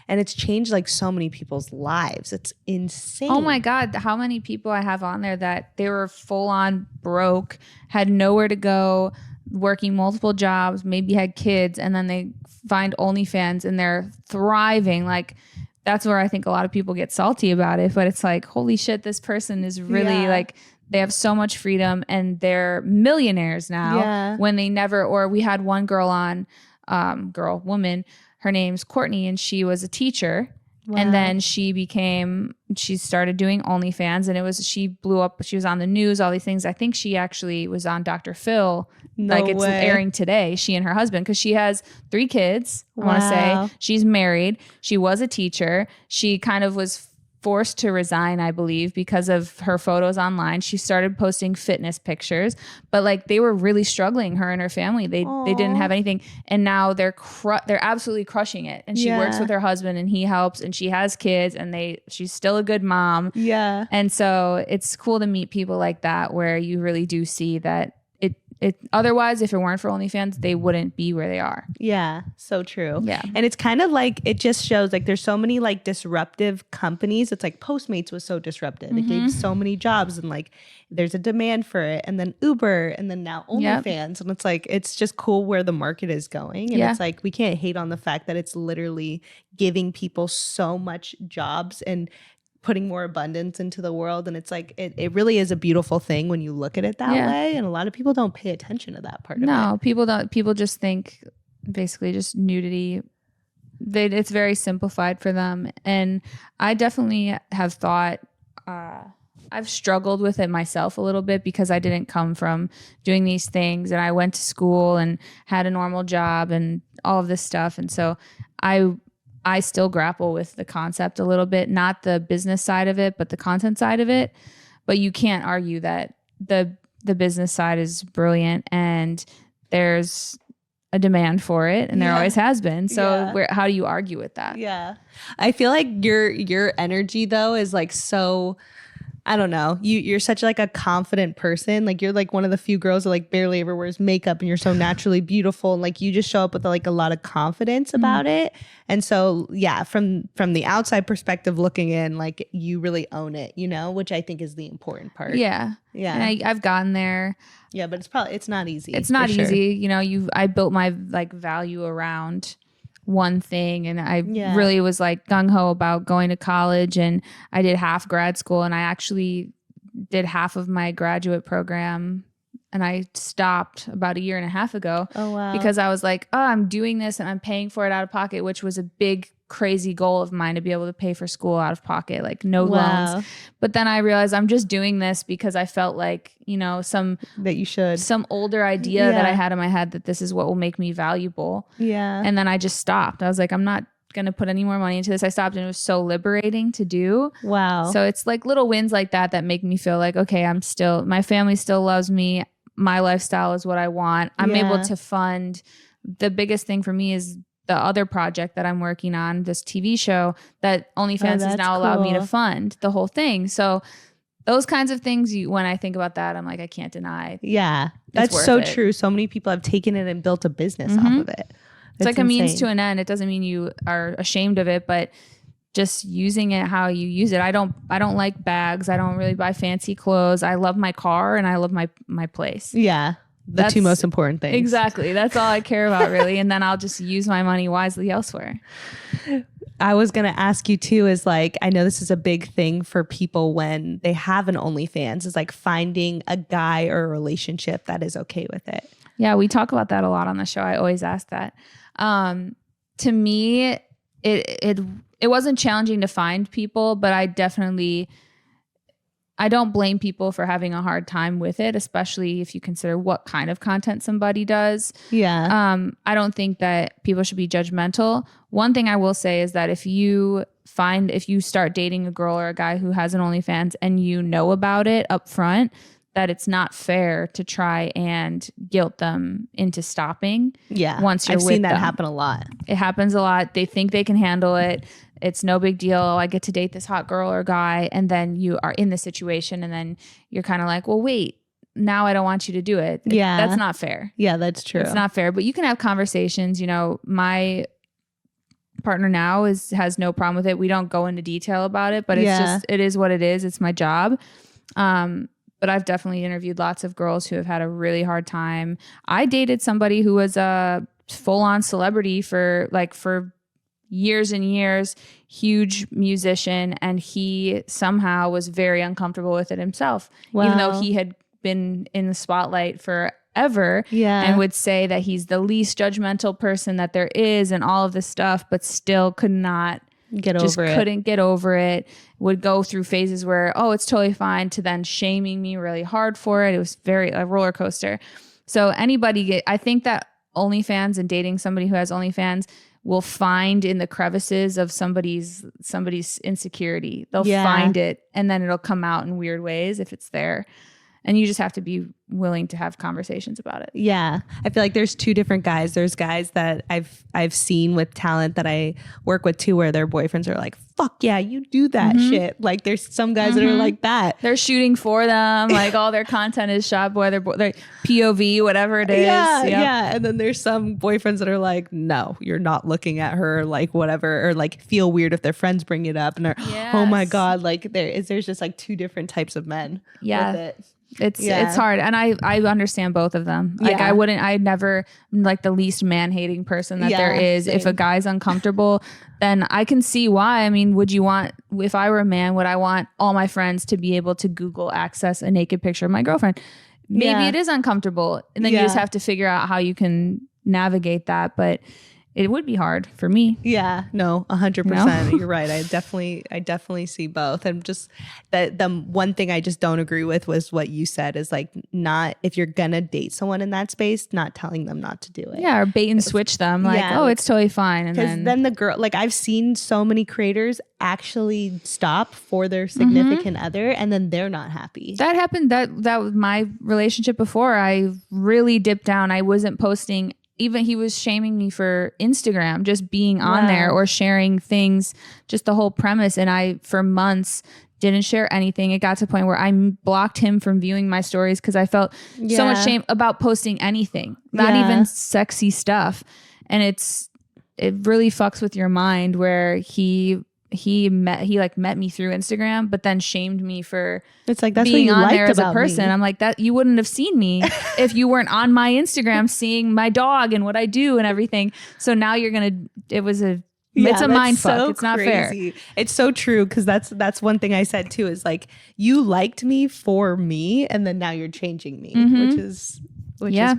S2: And it's changed like so many people's lives. It's insane.
S1: Oh my God. How many people I have on there that they were full on broke, had nowhere to go, working multiple jobs, maybe had kids, and then they find OnlyFans and they're thriving. Like, that's where I think a lot of people get salty about it. But it's like, holy shit, this person is really like, they have so much freedom and they're millionaires now when they never, or we had one girl on, woman, her name's Courtney, and she was a teacher. Wow. And then she started doing OnlyFans, and she blew up. She was on the news, all these things. I think she actually was on Dr. Phil. It's airing today, she and her husband, because she has 3 kids. I want to say she's married. She was a teacher. She kind of was forced to resign, I believe, because of her photos online. She started posting fitness pictures, but like they were really struggling, her and her family. They didn't have anything, and now they're absolutely crushing it. And she works with her husband, and he helps, and she has kids, and she's still a good mom. Yeah. And so it's cool to meet people like that, where you really do see that otherwise, if it weren't for OnlyFans, they wouldn't be where they are.
S2: Yeah, so true.
S1: Yeah.
S2: And it's kind of like, it just shows like there's so many like disruptive companies. It's like Postmates was so disruptive. It gave so many jobs, and like there's a demand for it. And then Uber, and then now OnlyFans. And it's like, it's just cool where the market is going. And it's like, we can't hate on the fact that it's literally giving people so much jobs and putting more abundance into the world. And it's like, it really is a beautiful thing when you look at it that way. And a lot of people don't pay attention to that part of it.
S1: No, people don't. People just think basically just nudity. It's very simplified for them. And I definitely have thought, I've struggled with it myself a little bit, because I didn't come from doing these things, and I went to school and had a normal job and all of this stuff. And so I still grapple with the concept a little bit, not the business side of it, but the content side of it. But you can't argue that the the business side is brilliant and there's a demand for it, and there always has been. So how do you argue with that?
S2: Yeah. I feel like your energy though is like so, I don't know. You're such like a confident person. Like you're like one of the few girls that like barely ever wears makeup, and you're so naturally beautiful, and like you just show up with like a lot of confidence about it. And so yeah, from the outside perspective looking in, like you really own it, you know, which I think is the important part.
S1: Yeah. Yeah. And I've gotten there.
S2: Yeah, but it's not easy.
S1: It's not easy. You know, I built my like value around one thing, and I really was like gung-ho about going to college, and I did half grad school, and I actually did half of my graduate program, and I stopped about 1.5 years ago.
S2: Oh wow.
S1: Because I was like, oh, I'm doing this and I'm paying for it out of pocket, which was a big crazy goal of mine, to be able to pay for school out of pocket, like no loans. But then I realized I'm just doing this because I felt like, you know, some older idea that I had in my head that this is what will make me valuable. Yeah. And then I just stopped. I was like, I'm not going to put any more money into this. I stopped, and it was so liberating to do. Wow. So it's like little wins like that make me feel like, okay, my family still loves me. My lifestyle is what I want. I'm able to fund. The biggest thing for me is the other project that I'm working on, this TV show that OnlyFans has now allowed me to fund the whole thing. So those kinds of things, when I think about that, I'm like, I can't deny.
S2: Yeah, that's so true. So many people have taken it and built a business off of it.
S1: It's like a means to an end. It doesn't mean you are ashamed of it, but just using it how you use it. I don't like bags. I don't really buy fancy clothes. I love my car and I love my place.
S2: Yeah. That's two most important things.
S1: Exactly. That's all I care about, really. And then I'll just use my money wisely elsewhere.
S2: I was going to ask you too, is like, I know this is a big thing for people when they have an OnlyFans, is like finding a guy or a relationship that is okay with it.
S1: Yeah, we talk about that a lot on the show. I always ask that. To me, it wasn't challenging to find people, but I don't blame people for having a hard time with it, especially if you consider what kind of content somebody does. Yeah. I don't think that people should be judgmental. One thing I will say is that if you start dating a girl or a guy who has an OnlyFans and you know about it up front, that it's not fair to try and guilt them into stopping. Yeah. Once you're with them. I've seen that
S2: happen a lot.
S1: It happens a lot. They think they can handle it. It's no big deal. I get to date this hot girl or guy. And then you are in the situation, and then you're kind of like, well, wait, now I don't want you to do it. Yeah. That's not fair.
S2: Yeah, that's true.
S1: It's not fair, but you can have conversations. You know, my partner now has no problem with it. We don't go into detail about it, but it is what it is. It's my job. But I've definitely interviewed lots of girls who have had a really hard time. I dated somebody who was a full-on celebrity for years and years, huge musician, and he somehow was very uncomfortable with it himself. Wow. Even though he had been in the spotlight forever, and would say that he's the least judgmental person that there is and all of this stuff, but still couldn't get over it. Would go through phases where, oh, it's totally fine, to then shaming me really hard for it. It was a roller coaster. So I think that OnlyFans and dating somebody who has OnlyFans will find in the crevices of somebody's insecurity. They'll find it, and then it'll come out in weird ways if it's there. And you just have to be willing to have conversations about it.
S2: Yeah. I feel like there's two different guys. There's guys that I've seen with talent that I work with too, where their boyfriends are like, fuck yeah, you do that shit. Like there's some guys that are like that.
S1: They're shooting for them. Like all their content is shot by their POV, whatever it is.
S2: Yeah. Yep. Yeah. And then there's some boyfriends that are like, no, you're not looking at her, like whatever, or like feel weird if their friends bring it up and are, oh my God, like there's just like two different types of men.
S1: Yeah.
S2: With it.
S1: It's hard, and I understand both of them. Like I'd never like the least man-hating person that there is. Same. If a guy's uncomfortable, then I can see why. I mean, if I were a man, would I want all my friends to be able to Google access a naked picture of my girlfriend? Maybe it is uncomfortable, and then you just have to figure out how you can navigate that. But it would be hard for me.
S2: Yeah, no, 100%. You're right. I definitely see both. And just that the one thing I just don't agree with was what you said is like, not if you're gonna date someone in that space, not telling them not to do it.
S1: Yeah, or bait and switch them. Like, oh, it's totally fine. And
S2: then the girl, like I've seen so many creators actually stop for their significant other, and then they're not happy.
S1: That happened. That was my relationship before. I really dipped down. I wasn't posting. Even he was shaming me for Instagram, just being on there or sharing things, just the whole premise. And I, for months, didn't share anything. It got to the point where I blocked him from viewing my stories because I felt so much shame about posting anything, not even sexy stuff. And it really fucks with your mind where he met me through Instagram, but then shamed me for
S2: it's like that's
S1: being
S2: what you
S1: on
S2: liked
S1: there as a
S2: about
S1: person.
S2: me.
S1: I'm like, that you wouldn't have seen me if you weren't on my Instagram seeing my dog and what I do and everything. So now you're gonna. It's a mind fuck.
S2: So
S1: it's not
S2: crazy.
S1: fair.
S2: It's so true because that's one thing I said too is like you liked me for me and then now you're changing me, which is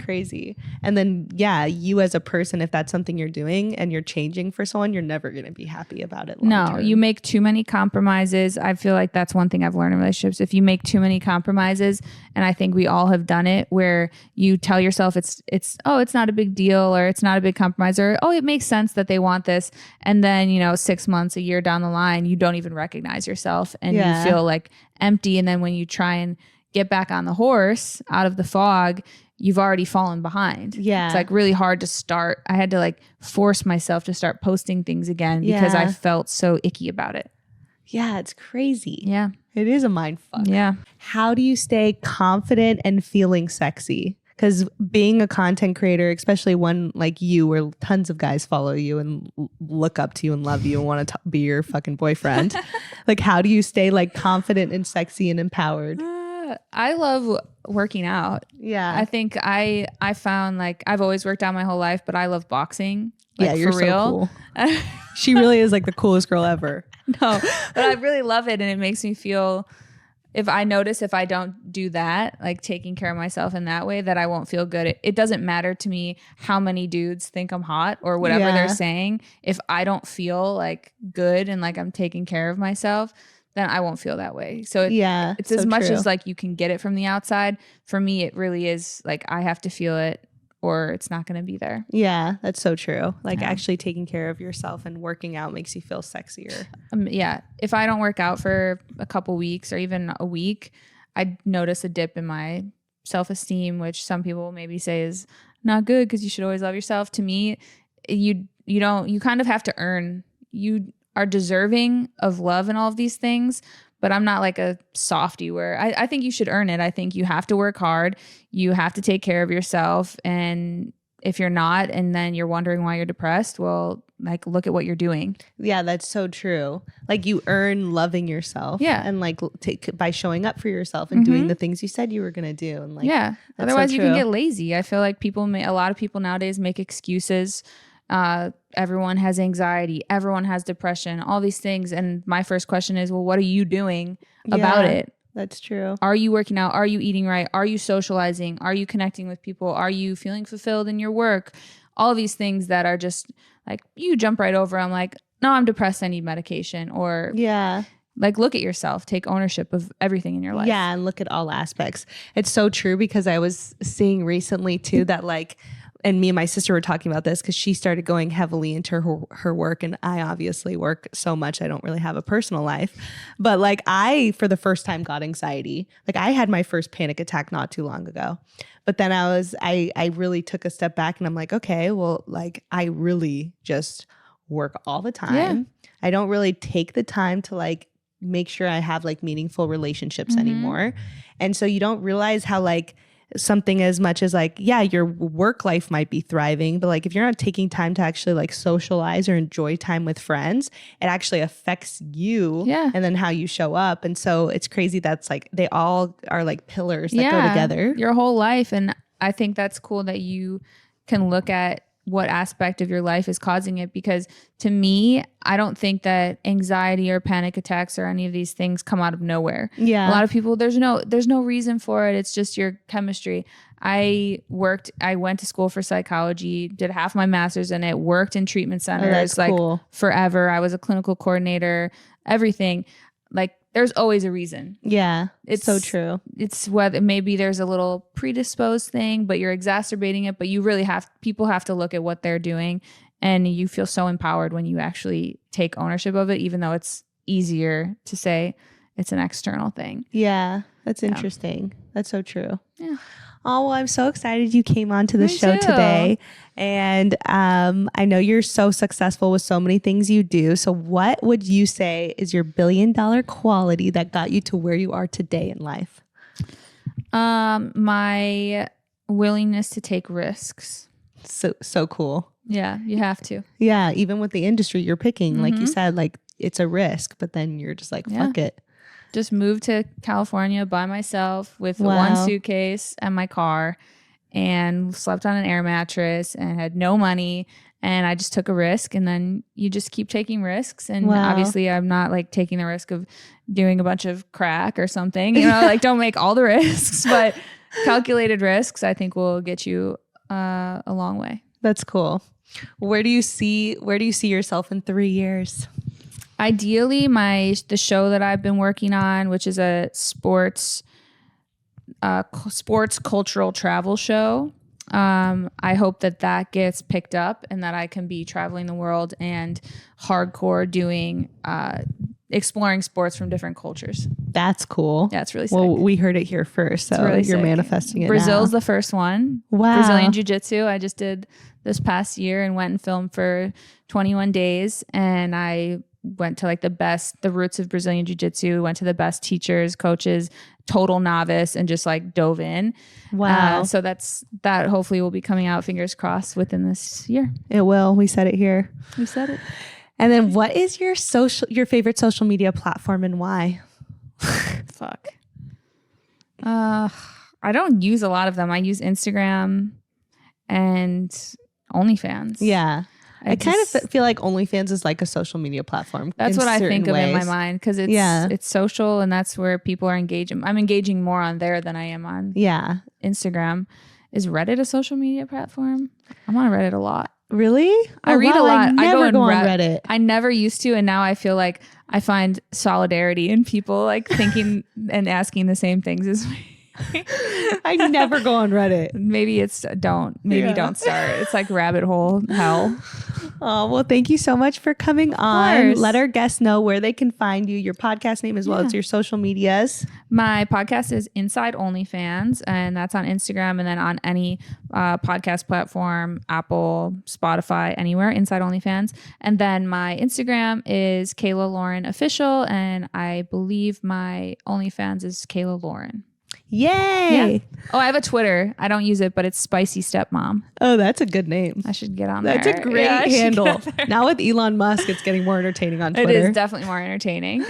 S2: crazy. And then you as a person, if that's something you're doing and you're changing for someone, you're never going to be happy about it long term.
S1: You make too many compromises. I feel like that's one thing I've learned in relationships. If you make too many compromises, and I think we all have done it, where you tell yourself it's not a big deal, or it's not a big compromise, or it makes sense that they want this, and then 6 months, a year down the line, you don't even recognize yourself and you feel like empty. And then when you try and get back on the horse out of the fog, you've already fallen behind.
S2: Yeah.
S1: It's like really hard to start. I had to like force myself to start posting things again because I felt so icky about it.
S2: Yeah, it's crazy.
S1: Yeah.
S2: It is a mind fuck.
S1: Yeah.
S2: How do you stay confident and feeling sexy? Because being a content creator, especially one like you, where tons of guys follow you and look up to you and love you and want to be your fucking boyfriend, like how do you stay like confident and sexy and empowered?
S1: I love working out.
S2: Yeah.
S1: I think I found like I've always worked out my whole life, but I love boxing. Like,
S2: yeah, you're
S1: for real.
S2: So cool. She really is like the coolest girl ever.
S1: No, but I really love it. And it makes me feel, if I don't do that, like taking care of myself in that way, that I won't feel good. It doesn't matter to me how many dudes think I'm hot or whatever they're saying. If I don't feel like good and like I'm taking care of myself, then I won't feel that way. So it's so as much as like you can get it from the outside. For me, it really is like I have to feel it or it's not going to be there.
S2: Yeah, that's so true. Like actually taking care of yourself and working out makes you feel sexier.
S1: If I don't work out for a couple weeks or even a week, I notice a dip in my self-esteem, which some people maybe say is not good because you should always love yourself. To me, you kind of have to earn. You are deserving of love and all of these things, but I'm not like a softie where I think you should earn it. I think you have to work hard. You have to take care of yourself. And if you're not, and then you're wondering why you're depressed, well, like look at what you're doing.
S2: Yeah, that's so true. Like you earn loving yourself.
S1: Yeah.
S2: And like by showing up for yourself and doing the things you said you were going to do. And like,
S1: otherwise you can get lazy. I feel like a lot of people nowadays make excuses. Everyone has anxiety, everyone has depression, all these things. And my first question is, well, what are you doing about it?
S2: That's true.
S1: Are you working out? Are you eating right? Are you socializing? Are you connecting with people? Are you feeling fulfilled in your work? All these things that are just like, you jump right over. I'm like, no, I'm depressed. I need medication. Or like, look at yourself, take ownership of everything in your life.
S2: Yeah. And look at all aspects. It's so true because I was seeing recently too, that like, and me and my sister were talking about this because she started going heavily into her work. And I obviously work so much, I don't really have a personal life. But like I, for the first time, got anxiety. Like I had my first panic attack not too long ago. But then I really took a step back and I'm like, okay, well, like I really just work all the time. Yeah. I don't really take the time to like make sure I have like meaningful relationships anymore. And so you don't realize how like something as much as like, yeah, your work life might be thriving, but like if you're not taking time to actually like socialize or enjoy time with friends, it actually affects you and then how you show up. And so it's crazy that's like they all are like pillars that go together.
S1: Your whole life. And I think that's cool that you can look at what aspect of your life is causing it, because to me, I don't think that anxiety or panic attacks or any of these things come out of nowhere. Yeah. A lot of people, there's no reason for it. It's just your chemistry. I went to school for psychology, did half my master's in it, worked in treatment centers forever. I was a clinical coordinator, everything. Like there's always a reason.
S2: Yeah, it's so true.
S1: It's whether maybe there's a little predisposed thing, but you're exacerbating it. But you really people have to look at what they're doing, and you feel so empowered when you actually take ownership of it, even though it's easier to say it's an external thing.
S2: Yeah, that's interesting. That's so true.
S1: Yeah.
S2: Oh, well, I'm so excited you came on to the show today. And I know you're so successful with so many things you do. So what would you say is your $1 billion quality that got you to where you are today in life?
S1: My willingness to take risks.
S2: So cool.
S1: Yeah, you have to.
S2: Yeah, even with the industry you're picking, like you said, like it's a risk, but then you're just like, fuck it.
S1: Just moved to California by myself with one suitcase and my car, and slept on an air mattress and had no money. And I just took a risk, and then you just keep taking risks. And obviously I'm not like taking the risk of doing a bunch of crack or something, you know, like don't make all the risks, but calculated risks, I think will get you a long way. That's cool.
S2: Where do you see yourself in 3 years?
S1: Ideally, the show that I've been working on, which is a sports cultural travel show. I hope that gets picked up and that I can be traveling the world and hardcore doing exploring sports from different cultures.
S2: That's cool.
S1: Yeah, it's really sick.
S2: Well, we heard it here first, so really you're manifesting it.
S1: Brazil's
S2: now.
S1: the first one.
S2: Wow.
S1: Brazilian Jiu-Jitsu. I just did this past year and went and filmed for 21 days, and I went to like the roots of Brazilian Jiu-Jitsu, went to the best teachers, coaches, total novice, and just like dove in.
S2: Wow.
S1: So that hopefully will be coming out, fingers crossed, within this year.
S2: It will. We said it here.
S1: We said it.
S2: And then what is your favorite social media platform and why?
S1: Fuck. I don't use a lot of them. I use Instagram and OnlyFans.
S2: Yeah. I kind of feel like OnlyFans is like a social media platform.
S1: That's what I think of in my mind, because it's social, and that's where people are engaging. I'm engaging more on there than I am on Instagram. Is Reddit a social media platform? I'm on Reddit a lot.
S2: Really?
S1: I read a lot.
S2: I never go on Reddit.
S1: I never used to, and now I feel like I find solidarity in people like thinking and asking the same things as me.
S2: I never go on Reddit.
S1: Maybe don't start. It's like rabbit hole hell.
S2: Oh, well, thank you so much for coming on. Let our guests know where they can find you, your podcast name, as well as your social medias.
S1: My podcast is Inside OnlyFans, and that's on Instagram, and then on any podcast platform, Apple, Spotify, anywhere, Inside OnlyFans. And then my Instagram is Kayla Lauren Official, and I believe my OnlyFans is Kayla Lauren.
S2: Yay!
S1: Yeah. Oh, I have a Twitter. I don't use it, but it's Spicy Stepmom.
S2: Oh, that's a good name.
S1: I should get on there.
S2: That's a great handle. Now with Elon Musk, it's getting more entertaining on Twitter.
S1: It is definitely more entertaining.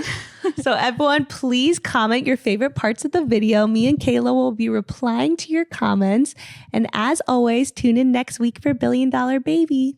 S2: So everyone, please comment your favorite parts of the video. Me and Kayla will be replying to your comments. And as always, tune in next week for $1 Billion Baby.